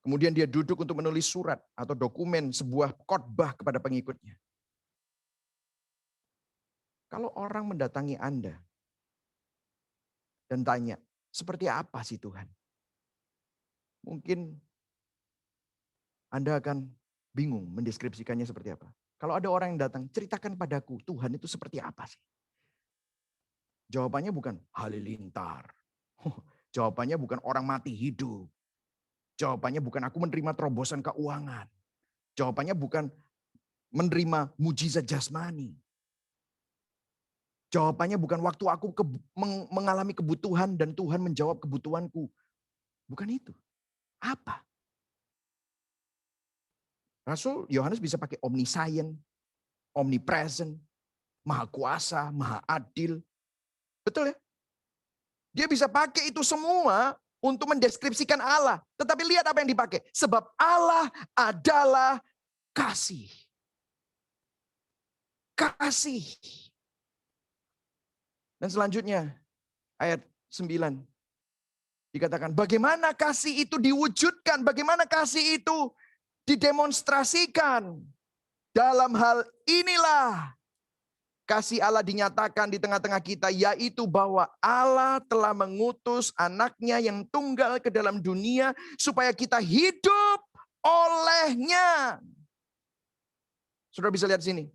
Kemudian dia duduk untuk menulis surat atau dokumen sebuah khotbah kepada pengikutnya. Kalau orang mendatangi Anda dan tanya, seperti apa sih Tuhan? Mungkin Anda akan bingung mendeskripsikannya seperti apa. Kalau ada orang yang datang, ceritakan padaku Tuhan itu seperti apa sih? Jawabannya bukan halilintar. Jawabannya bukan orang mati hidup. Jawabannya bukan aku menerima terobosan keuangan. Jawabannya bukan menerima mujizat jasmani. Jawabannya bukan waktu aku mengalami kebutuhan dan Tuhan menjawab kebutuhanku. Bukan itu. Apa? Rasul Yohanes bisa pakai omniscient, omnipresent, maha kuasa, maha adil. Betul ya? Dia bisa pakai itu semua untuk mendeskripsikan Allah. Tetapi lihat apa yang dipakai. Sebab Allah adalah kasih. Kasih. Dan selanjutnya ayat 9. Dikatakan bagaimana kasih itu diwujudkan. Bagaimana kasih itu didemonstrasikan. Dalam hal inilah kasih Allah dinyatakan di tengah-tengah kita, yaitu bahwa Allah telah mengutus anaknya yang tunggal ke dalam dunia supaya kita hidup olehnya. Saudara bisa lihat sini.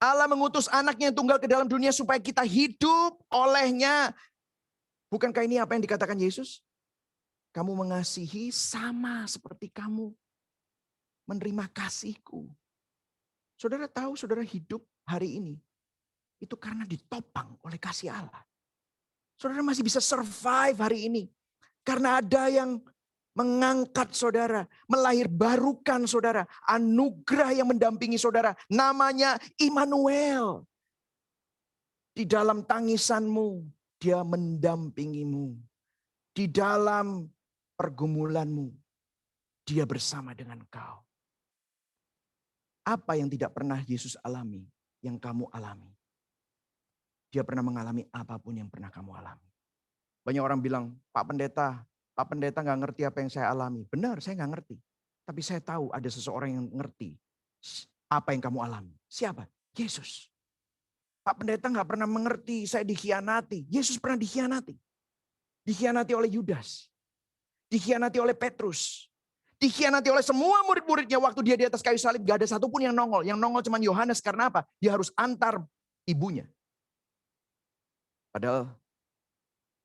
Allah mengutus anaknya yang tunggal ke dalam dunia supaya kita hidup olehnya. Bukankah ini apa yang dikatakan Yesus? Kamu mengasihi sama seperti kamu menerima kasihku. Saudara tahu, saudara hidup hari ini itu karena ditopang oleh kasih Allah. Saudara masih bisa survive hari ini karena ada yang mengangkat saudara, melahirbarukan saudara, anugerah yang mendampingi saudara, namanya Immanuel. Di dalam tangisanmu, dia mendampingimu. Di dalam pergumulanmu, dia bersama dengan kau. Apa yang tidak pernah Yesus alami, yang kamu alami? Dia pernah mengalami apapun yang pernah kamu alami. Banyak orang bilang, Pak Pendeta nggak ngerti apa yang saya alami. Benar, saya nggak ngerti. Tapi saya tahu ada seseorang yang ngerti apa yang kamu alami. Siapa? Yesus. Pak Pendeta nggak pernah mengerti, saya dikhianati. Yesus pernah dikhianati. Dikhianati oleh Yudas. Dikhianati oleh Petrus. Dikhianati oleh semua murid-muridnya waktu dia di atas kayu salib. Gak ada satupun yang nongol. Yang nongol cuma Yohanes. Karena apa? Dia harus antar ibunya. Padahal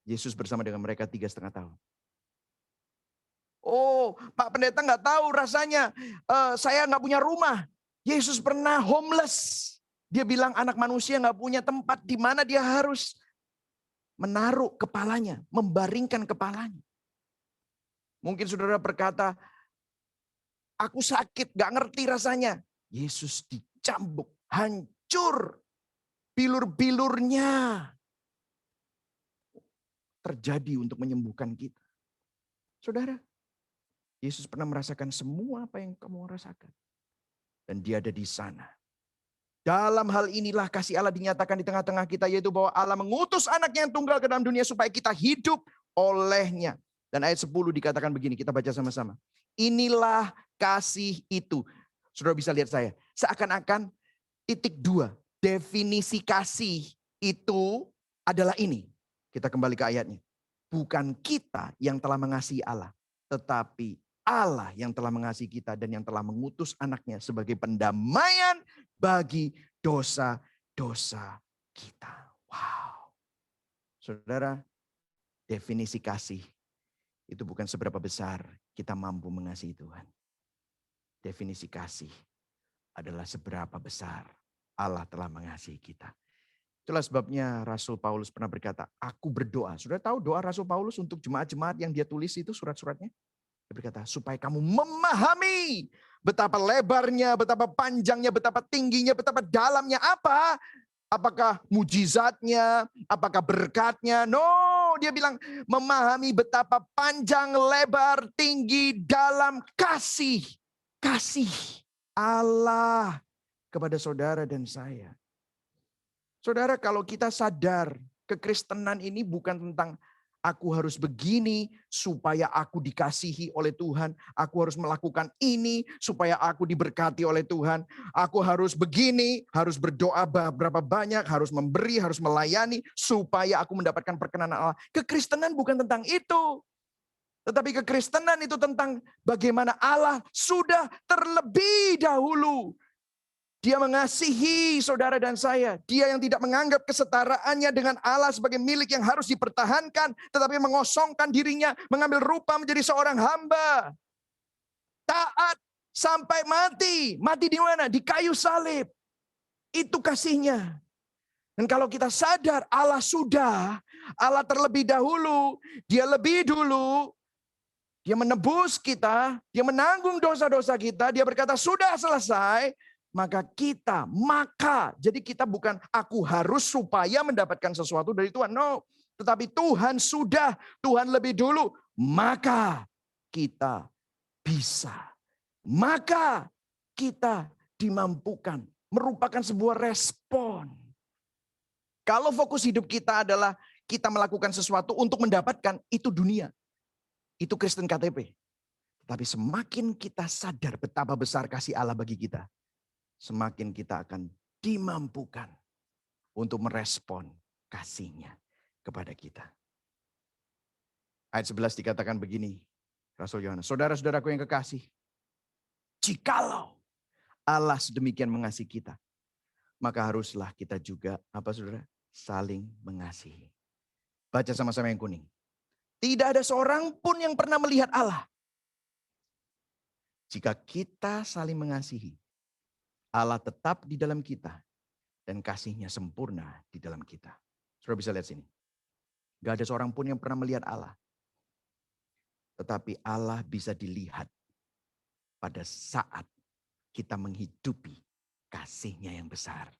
Yesus bersama dengan mereka 3,5 tahun. Oh, Pak Pendeta nggak tahu rasanya. Saya nggak punya rumah. Yesus pernah homeless. Dia bilang anak manusia nggak punya tempat di mana dia harus menaruh kepalanya, membaringkan kepalanya. Mungkin saudara berkata, aku sakit, gak ngerti rasanya. Yesus dicambuk, hancur. Bilur-bilurnya terjadi untuk menyembuhkan kita. Saudara, Yesus pernah merasakan semua apa yang kamu rasakan. Dan dia ada di sana. Dalam hal inilah kasih Allah dinyatakan di tengah-tengah kita, yaitu bahwa Allah mengutus anaknya yang tunggal ke dalam dunia supaya kita hidup olehnya. Dan ayat 10 dikatakan begini, kita baca sama-sama. Inilah kasih itu. Saudara bisa lihat saya. Seakan-akan titik 2. Definisi kasih itu adalah ini. Kita kembali ke ayatnya. Bukan kita yang telah mengasihi Allah. Tetapi Allah yang telah mengasihi kita dan yang telah mengutus anaknya sebagai pendamaian bagi dosa-dosa kita. Wow. Saudara, definisi kasih itu bukan seberapa besar kita mampu mengasihi Tuhan. Definisi kasih adalah seberapa besar Allah telah mengasihi kita. Itulah sebabnya Rasul Paulus pernah berkata, aku berdoa. Sudah tahu doa Rasul Paulus untuk jemaat-jemaat yang dia tulis itu surat-suratnya? Dia berkata, supaya kamu memahami betapa lebarnya, betapa panjangnya, betapa tingginya, betapa dalamnya apa. Apakah mujizatnya, apakah berkatnya? No, dia bilang memahami betapa panjang, lebar, tinggi, dalam kasih. Kasih Allah kepada saudara dan saya. Saudara, kalau kita sadar kekristenan ini bukan tentang aku harus begini supaya aku dikasihi oleh Tuhan. Aku harus melakukan ini supaya aku diberkati oleh Tuhan. Aku harus begini, harus berdoa berapa banyak, harus memberi, harus melayani supaya aku mendapatkan perkenanan Allah. Kekristenan bukan tentang itu. Tetapi kekristenan itu tentang bagaimana Allah sudah terlebih dahulu. Dia mengasihi saudara dan saya. Dia yang tidak menganggap kesetaraannya dengan Allah sebagai milik yang harus dipertahankan. Tetapi mengosongkan dirinya, mengambil rupa menjadi seorang hamba. Taat sampai mati. Mati di mana? Di kayu salib. Itu kasihnya. Dan kalau kita sadar Allah terlebih dahulu. Dia lebih dulu. Dia menebus kita. Dia menanggung dosa-dosa kita. Dia berkata sudah selesai. Jadi kita bukan aku harus supaya mendapatkan sesuatu dari Tuhan. No. Tetapi Tuhan lebih dulu. Maka kita bisa. Maka kita dimampukan. Merupakan sebuah respon. Kalau fokus hidup kita adalah kita melakukan sesuatu untuk mendapatkan, itu dunia. Itu Kristen KTP. Tapi semakin kita sadar betapa besar kasih Allah bagi kita, semakin kita akan dimampukan untuk merespon kasih-Nya kepada kita. Ayat 11 dikatakan begini, Rasul Yohanes, saudara-saudaraku yang kekasih, jikalau Allah sedemikian mengasihi kita, maka haruslah kita juga, saudara? Saling mengasihi. Baca sama-sama yang kuning. Tidak ada seorang pun yang pernah melihat Allah. Jika kita saling mengasihi, Allah tetap di dalam kita dan kasih-Nya sempurna di dalam kita. Saudara bisa lihat sini. Gak ada seorang pun yang pernah melihat Allah. Tetapi Allah bisa dilihat pada saat kita menghidupi kasih-Nya yang besar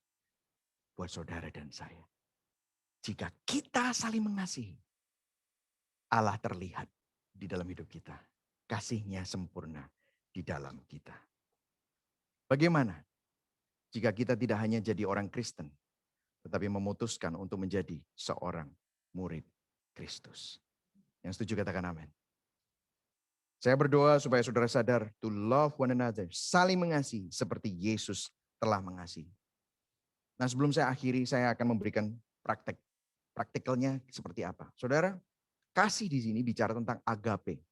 buat saudara dan saya. Jika kita saling mengasihi, Allah terlihat di dalam hidup kita. Kasih-Nya sempurna di dalam kita. Bagaimana jika kita tidak hanya jadi orang Kristen, tetapi memutuskan untuk menjadi seorang murid Kristus? Yang setuju katakan amin. Saya berdoa supaya saudara sadar to love one another, saling mengasihi seperti Yesus telah mengasihi. Nah, sebelum saya akhiri, saya akan memberikan praktikalnya seperti apa. Saudara, kasih di sini bicara tentang agape.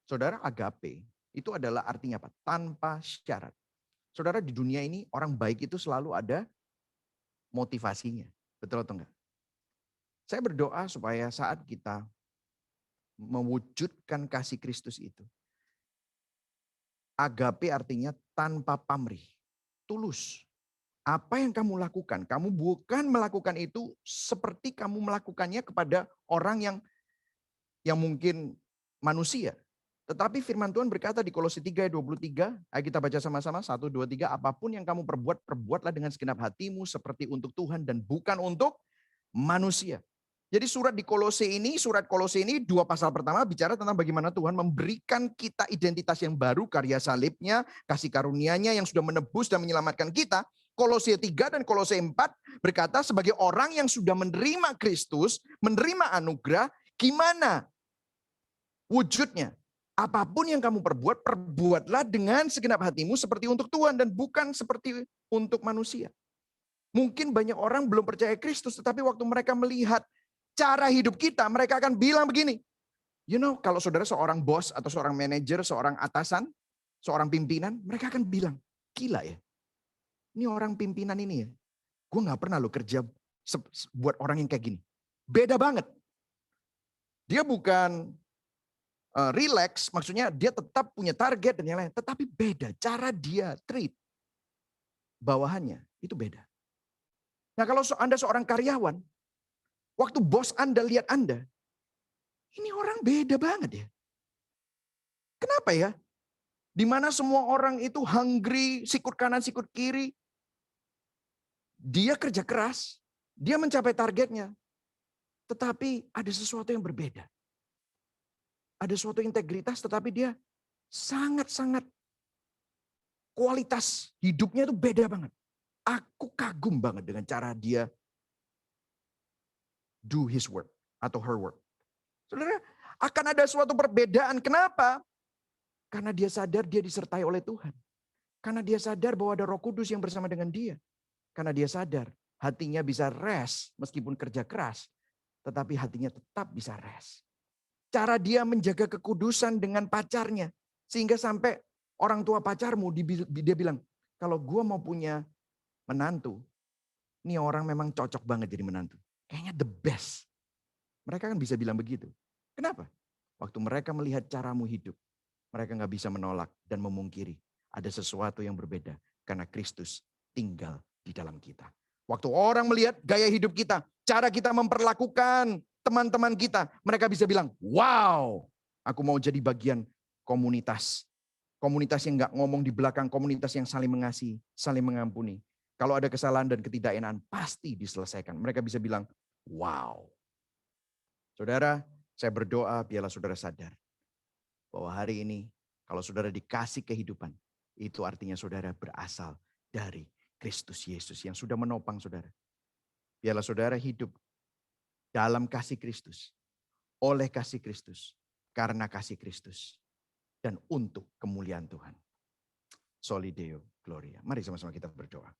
Saudara, agape itu adalah artinya apa? Tanpa syarat. Saudara, di dunia ini orang baik itu selalu ada motivasinya. Betul atau enggak? Saya berdoa supaya saat kita mewujudkan kasih Kristus itu, agape artinya tanpa pamrih, tulus. Apa yang kamu lakukan, kamu bukan melakukan itu seperti kamu melakukannya kepada orang yang mungkin manusia. Tetapi firman Tuhan berkata di Kolose 3 ayat 23, ayo kita baca sama-sama, 1, 2, 3, apapun yang kamu perbuat, perbuatlah dengan segenap hatimu seperti untuk Tuhan dan bukan untuk manusia. Jadi surat Kolose ini 2 pasal pertama bicara tentang bagaimana Tuhan memberikan kita identitas yang baru, karya salibnya, kasih karunia-Nya yang sudah menebus dan menyelamatkan kita. Kolose 3 dan Kolose 4 berkata sebagai orang yang sudah menerima Kristus, menerima anugerah, gimana wujudnya? Apapun yang kamu perbuat, perbuatlah dengan segenap hatimu seperti untuk Tuhan dan bukan seperti untuk manusia. Mungkin banyak orang belum percaya Kristus, tetapi waktu mereka melihat cara hidup kita, mereka akan bilang begini. Kalau saudara seorang bos atau seorang manajer, seorang atasan, seorang pimpinan, mereka akan bilang, gila ya. Ini orang pimpinan ini ya, gue gak pernah lo kerja buat orang yang kayak gini. Beda banget. Dia bukan relax, maksudnya dia tetap punya target dan yang lain. Tetapi beda, cara dia treat bawahannya itu beda. Nah kalau Anda seorang karyawan, waktu bos Anda lihat Anda, ini orang beda banget ya. Kenapa ya? Dimana semua orang itu hungry, sikut kanan, sikut kiri. Dia kerja keras, dia mencapai targetnya. Tetapi ada sesuatu yang berbeda. Ada suatu integritas tetapi dia sangat-sangat kualitas hidupnya itu beda banget. Aku kagum banget dengan cara dia do his work atau her work. Saudara, akan ada suatu perbedaan. Kenapa? Karena dia sadar dia disertai oleh Tuhan. Karena dia sadar bahwa ada Roh Kudus yang bersama dengan dia. Karena dia sadar hatinya bisa rest meskipun kerja keras. Tetapi hatinya tetap bisa rest. cara dia menjaga kekudusan dengan pacarnya. Sehingga sampai orang tua pacarmu dia bilang, kalau gue mau punya menantu, ini orang memang cocok banget jadi menantu. Kayaknya the best. Mereka kan bisa bilang begitu. Kenapa? Waktu mereka melihat caramu hidup, mereka nggak bisa menolak dan memungkiri. Ada sesuatu yang berbeda karena Kristus tinggal di dalam kita. Waktu orang melihat gaya hidup kita, cara kita memperlakukan teman-teman kita, mereka bisa bilang, wow, aku mau jadi bagian komunitas. Komunitas yang nggak ngomong di belakang, komunitas yang saling mengasihi, saling mengampuni. Kalau ada kesalahan dan ketidakenakan, pasti diselesaikan. Mereka bisa bilang, wow. Saudara, saya berdoa biarlah saudara sadar bahwa hari ini kalau saudara dikasih kehidupan, itu artinya saudara berasal dari Kristus Yesus yang sudah menopang saudara. Biarlah saudara hidup dalam kasih Kristus, oleh kasih Kristus, karena kasih Kristus, dan untuk kemuliaan Tuhan. Soli Deo Gloria. Mari sama-sama kita berdoa.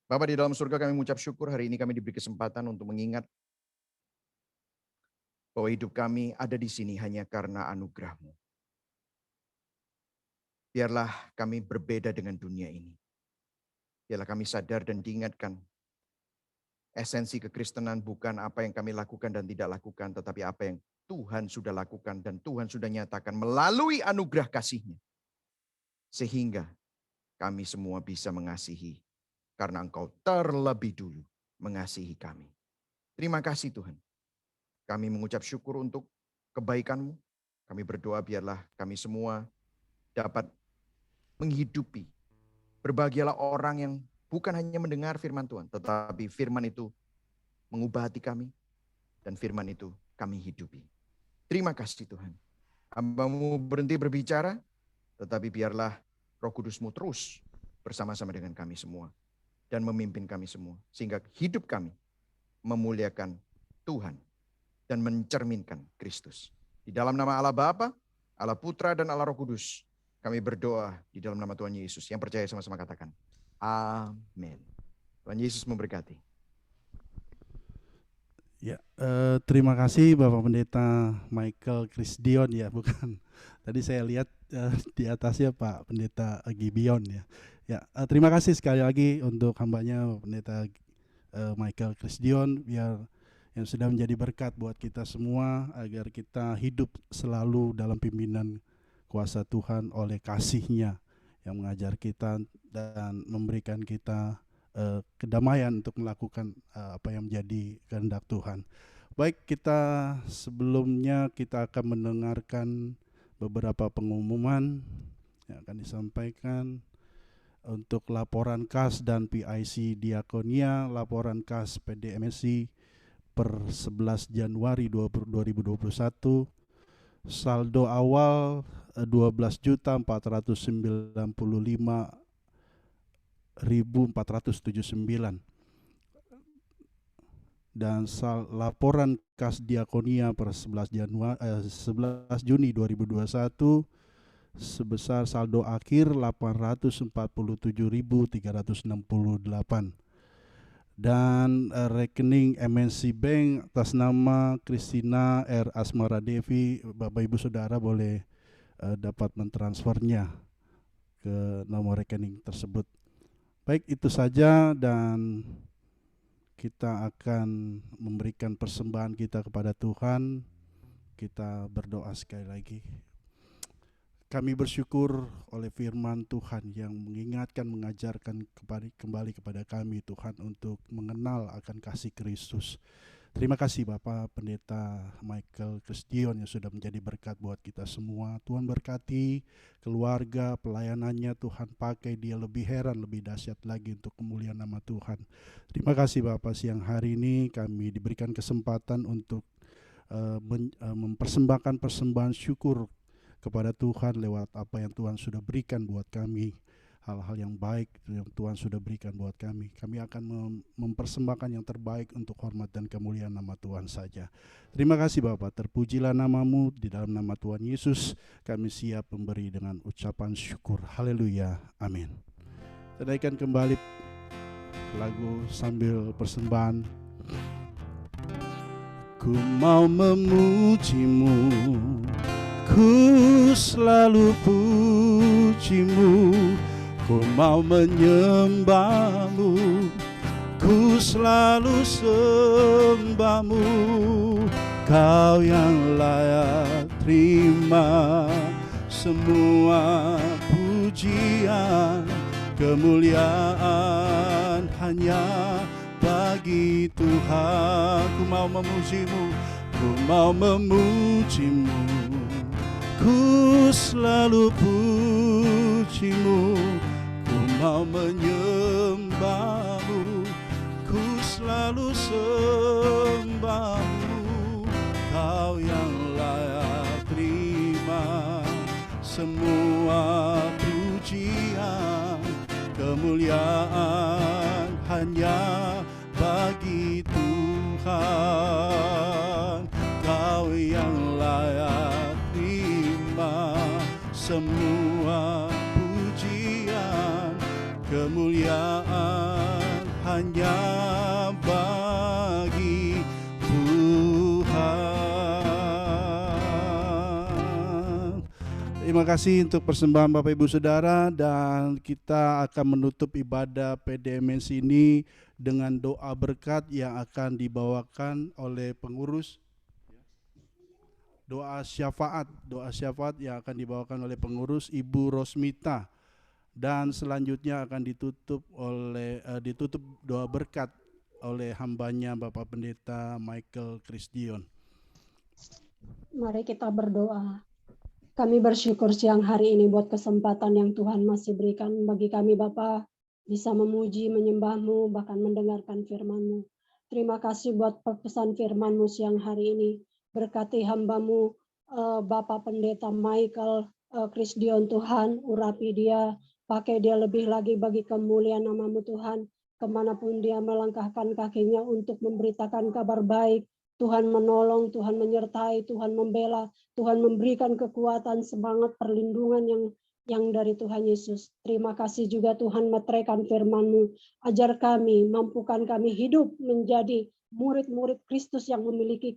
Bapa di dalam surga, kami mengucap syukur hari ini kami diberi kesempatan untuk mengingat bahwa hidup kami ada di sini hanya karena anugerah-Mu. Biarlah kami berbeda dengan dunia ini. Biarlah kami sadar dan diingatkan esensi kekristenan bukan apa yang kami lakukan dan tidak lakukan, tetapi apa yang Tuhan sudah lakukan dan Tuhan sudah nyatakan melalui anugerah kasih-Nya. Sehingga kami semua bisa mengasihi karena Engkau terlebih dulu mengasihi kami. Terima kasih Tuhan. Kami mengucap syukur untuk kebaikan-Mu. Kami berdoa biarlah kami semua dapat menghidupi. Berbahagialah orang yang bukan hanya mendengar firman Tuhan, tetapi firman itu mengubah hati kami, dan firman itu kami hidupi. Terima kasih Tuhan. Hamba-Mu berhenti berbicara, tetapi biarlah Roh Kudus-Mu terus bersama-sama dengan kami semua, dan memimpin kami semua, sehingga hidup kami memuliakan Tuhan, dan mencerminkan Kristus. Di dalam nama Allah Bapa, Allah Putra, dan Allah Roh Kudus, kami berdoa di dalam nama Tuhan Yesus. Yang percaya sama-sama katakan, amin. Tuhan Yesus memberkati. Ya, terima kasih Bapak Pendeta Michael Krisdion ya, bukan. Tadi saya lihat di atasnya Pak Pendeta Gibeon ya. Ya, terima kasih sekali lagi untuk hambanya Bapak Pendeta Michael Krisdion, biar yang sudah menjadi berkat buat kita semua agar kita hidup selalu dalam pimpinan kuasa Tuhan oleh kasih-Nya yang mengajar kita dan memberikan kita kedamaian untuk melakukan apa yang menjadi kehendak Tuhan. Baik, kita sebelumnya kita akan mendengarkan beberapa pengumuman yang akan disampaikan untuk laporan kas dan PIC Diakonia, laporan kas PDMSI per 11 Januari 2021. Saldo awal 12.495.479 dan laporan kas Diakonia per 11 Juni 2021 sebesar saldo akhir 847.368 dan rekening MNC Bank atas nama Christina R. Asmara Devi. Bapak Ibu Saudara boleh dapat mentransfernya ke nomor rekening tersebut. Baik, itu saja, dan kita akan memberikan persembahan kita kepada Tuhan. Kita berdoa sekali lagi. Kami bersyukur oleh firman Tuhan yang mengingatkan, mengajarkan kembali kepada kami Tuhan untuk mengenal akan kasih Kristus. Terima kasih Bapak Pendeta Michael Krisdion yang sudah menjadi berkat buat kita semua. Tuhan berkati keluarga, pelayanannya, Tuhan pakai dia lebih heran, lebih dahsyat lagi untuk kemuliaan nama Tuhan. Terima kasih Bapak, siang hari ini kami diberikan kesempatan untuk mempersembahkan persembahan syukur kepada Tuhan lewat apa yang Tuhan sudah berikan buat kami, hal-hal yang baik yang Tuhan sudah berikan buat kami. Kami akan mempersembahkan yang terbaik untuk hormat dan kemuliaan nama Tuhan saja. Terima kasih Bapak, terpujilah namamu. Di dalam nama Tuhan Yesus kami siap memberi dengan ucapan syukur. Haleluya, amin. Kita naikkan kembali lagu sambil persembahan. Ku mau memujimu, ku selalu pujimu. Ku mau menyembahmu, ku selalu sembahmu. Kau yang layak terima semua pujian, kemuliaan hanya bagi Tuhan. Ku mau memujimu, ku mau memujimu, ku selalu pujimu. Ku mau menyembahmu, ku selalu sembahmu. Kau yang layak terima semua pujian, kemuliaan hanya bagi Tuhan. Kau yang layak terima semua pujian, kemuliaan hanya bagi Tuhan. Terima kasih untuk persembahan Bapak Ibu Saudara, dan kita akan menutup ibadah PDMNC ini dengan doa berkat yang akan dibawakan oleh pengurus. Doa syafaat yang akan dibawakan oleh pengurus Ibu Rosmita, dan selanjutnya akan ditutup doa berkat oleh hambanya Bapak Pendeta Michael Krisdion. Mari kita berdoa. Kami bersyukur siang hari ini buat kesempatan yang Tuhan masih berikan bagi kami Bapa, bisa memuji, menyembah-Mu, bahkan mendengarkan firman-Mu. Terima kasih buat pesan firman-Mu siang hari ini. Berkati hamba-Mu, Bapak Pendeta Michael Krisdion Tuhan, urapi dia, pakai dia lebih lagi bagi kemuliaan nama-Mu Tuhan, kemanapun dia melangkahkan kakinya untuk memberitakan kabar baik. Tuhan menolong, Tuhan menyertai, Tuhan membela, Tuhan memberikan kekuatan, semangat, perlindungan yang dari Tuhan Yesus. Terima kasih juga Tuhan meteraikan firman-Mu. Ajar kami, mampukan kami hidup menjadi murid-murid Kristus yang memiliki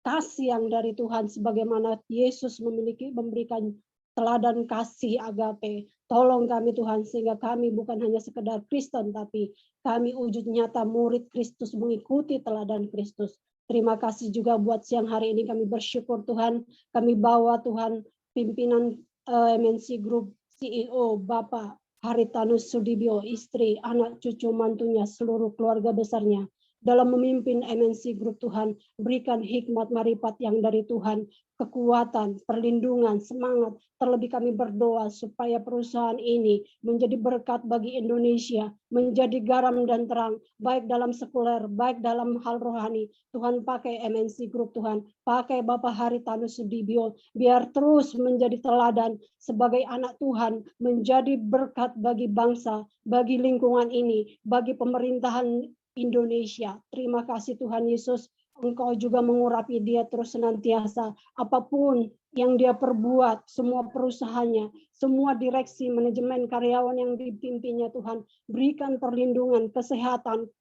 kasih yang dari Tuhan, sebagaimana Yesus memberikan teladan kasih agape. Tolong kami Tuhan, sehingga kami bukan hanya sekedar Kristen, tapi kami wujud nyata murid Kristus, mengikuti teladan Kristus. Terima kasih juga buat siang hari ini, kami bersyukur Tuhan, kami bawa Tuhan pimpinan MNC Group, CEO Bapak Haritanus Sudibyo, istri, anak, cucu, mantunya, seluruh keluarga besarnya. Dalam memimpin MNC Group Tuhan, berikan hikmat marifat yang dari Tuhan, kekuatan, perlindungan, semangat. Terlebih kami berdoa supaya perusahaan ini menjadi berkat bagi Indonesia, menjadi garam dan terang, baik dalam sekuler, baik dalam hal rohani. Tuhan pakai MNC Group Tuhan, pakai Bapak Haritanus Sudibyo, biar terus menjadi teladan sebagai anak Tuhan, menjadi berkat bagi bangsa, bagi lingkungan ini, bagi pemerintahan Indonesia. Terima kasih Tuhan Yesus, Engkau juga mengurapi dia terus senantiasa. Apapun yang dia perbuat, semua perusahaannya, semua direksi, manajemen, karyawan yang dipimpinnya Tuhan, berikan perlindungan, kesehatan,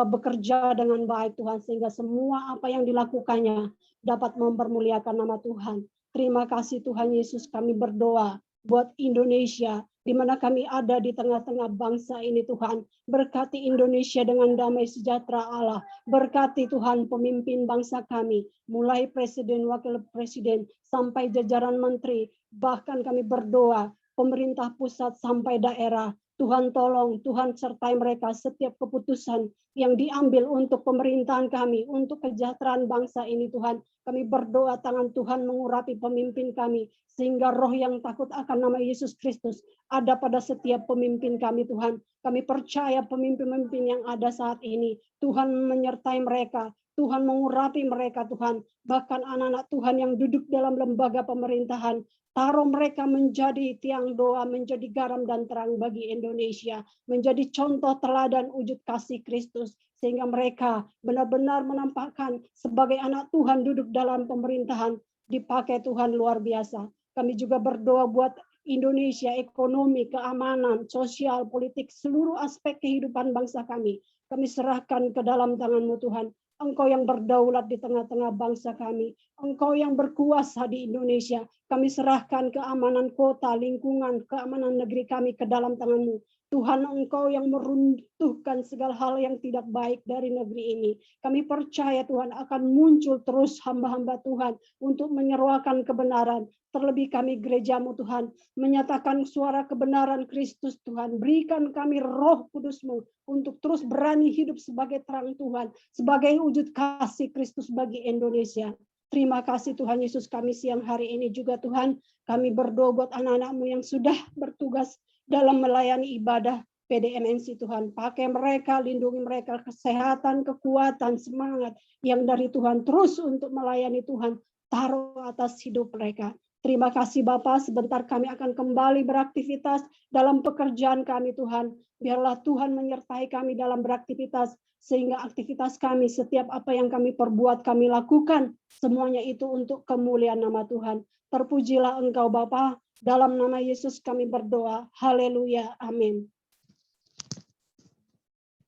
bekerja dengan baik Tuhan, sehingga semua apa yang dilakukannya dapat mempermuliakan nama Tuhan. Terima kasih Tuhan Yesus, kami berdoa buat Indonesia, di mana kami ada di tengah-tengah bangsa ini Tuhan. Berkati Indonesia dengan damai sejahtera Allah. Berkati Tuhan pemimpin bangsa kami, mulai presiden, wakil presiden, sampai jajaran menteri. Bahkan kami berdoa, pemerintah pusat sampai daerah. Tuhan tolong, Tuhan sertai mereka setiap keputusan yang diambil untuk pemerintahan kami, untuk kesejahteraan bangsa ini Tuhan. Kami berdoa tangan Tuhan mengurapi pemimpin kami, sehingga roh yang takut akan nama Yesus Kristus ada pada setiap pemimpin kami Tuhan. Kami percaya pemimpin-pemimpin yang ada saat ini, Tuhan menyertai mereka, Tuhan mengurapi mereka Tuhan. Bahkan anak-anak Tuhan yang duduk dalam lembaga pemerintahan, taruh mereka menjadi tiang doa, menjadi garam dan terang bagi Indonesia, menjadi contoh teladan wujud kasih Kristus, sehingga mereka benar-benar menampakkan sebagai anak Tuhan duduk dalam pemerintahan, dipakai Tuhan luar biasa. Kami juga berdoa buat Indonesia, ekonomi, keamanan, sosial, politik, seluruh aspek kehidupan bangsa kami. Kami serahkan ke dalam tangan-Mu Tuhan. Engkau yang berdaulat di tengah-tengah bangsa kami. Engkau yang berkuasa di Indonesia. Kami serahkan keamanan kota, lingkungan, keamanan negeri kami ke dalam tangan-Mu. Tuhan, Engkau yang meruntuhkan segala hal yang tidak baik dari negeri ini. Kami percaya Tuhan akan muncul terus hamba-hamba Tuhan untuk menyeruakan kebenaran. Terlebih kami gereja-Mu Tuhan, menyatakan suara kebenaran Kristus Tuhan. Berikan kami Roh Kudus-Mu untuk terus berani hidup sebagai terang Tuhan, sebagai wujud kasih Kristus bagi Indonesia. Terima kasih Tuhan Yesus, kami siang hari ini juga Tuhan, kami berdoa buat anak-anak-Mu yang sudah bertugas dalam melayani ibadah PDMNC Tuhan. Pakai mereka, lindungi mereka, kesehatan, kekuatan, semangat yang dari Tuhan terus untuk melayani Tuhan, taruh atas hidup mereka. Terima kasih Bapa, sebentar kami akan kembali beraktivitas dalam pekerjaan kami Tuhan. Biarlah Tuhan menyertai kami dalam beraktivitas, sehingga aktivitas kami, setiap apa yang kami perbuat, kami lakukan, semuanya itu untuk kemuliaan nama Tuhan. Terpujilah Engkau Bapa, dalam nama Yesus kami berdoa. Haleluya, amin.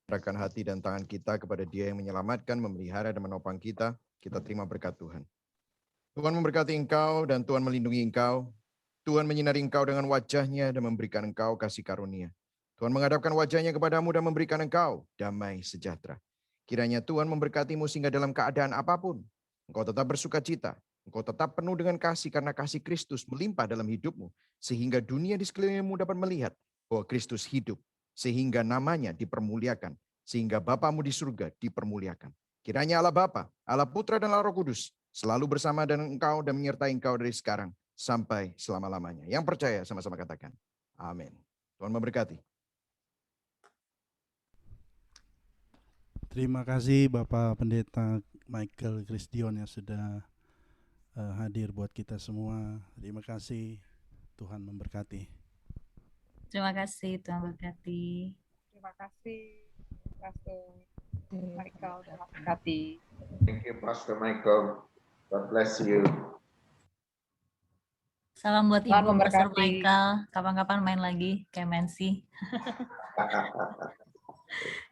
Serahkan hati dan tangan kita kepada Dia yang menyelamatkan, memelihara, dan menopang kita. Kita terima berkat Tuhan. Tuhan memberkati engkau dan Tuhan melindungi engkau. Tuhan menyinari engkau dengan wajah-Nya dan memberikan engkau kasih karunia. Tuhan menghadapkan wajah-Nya kepadamu dan memberikan engkau damai sejahtera. Kiranya Tuhan memberkatimu sehingga dalam keadaan apapun, engkau tetap bersukacita, engkau tetap penuh dengan kasih karena kasih Kristus melimpah dalam hidupmu, sehingga dunia di sekelilingmu dapat melihat bahwa Kristus hidup, sehingga namanya dipermuliakan, sehingga Bapamu di surga dipermuliakan. Kiranya Allah Bapa, Allah Putra dan Allah Roh Kudus selalu bersama dengan engkau dan menyertai engkau dari sekarang sampai selama-lamanya. Yang percaya sama-sama katakan, amin. Tuhan memberkati. Terima kasih Bapak Pendeta Michael Kristion yang sudah hadir buat kita semua. Terima kasih, Tuhan memberkati. Terima kasih, Tuhan berkati. Terima kasih, Pastor Michael, terima kasih. Thank you, Pastor Michael. God bless you. Salam buat Tuhan Ibu Pastor memberkati. Michael. Kapan-kapan main lagi ke MNC.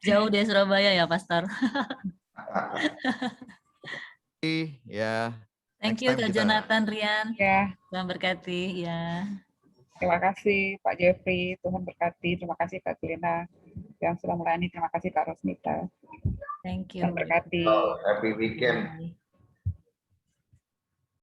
Jauh dari Surabaya ya, Pastor. Ya. Thank Next you, time Kak kita- Jonathan, Rian. Ya, Tuhan berkati. Ya. terima kasih Pak Jeffrey, Tuhan berkati. Terima kasih Kak Glenna yang sudah melayani. Terima kasih Kak Rosnita. Thank you. Tuhan berkati. Oh, happy weekend. Bye.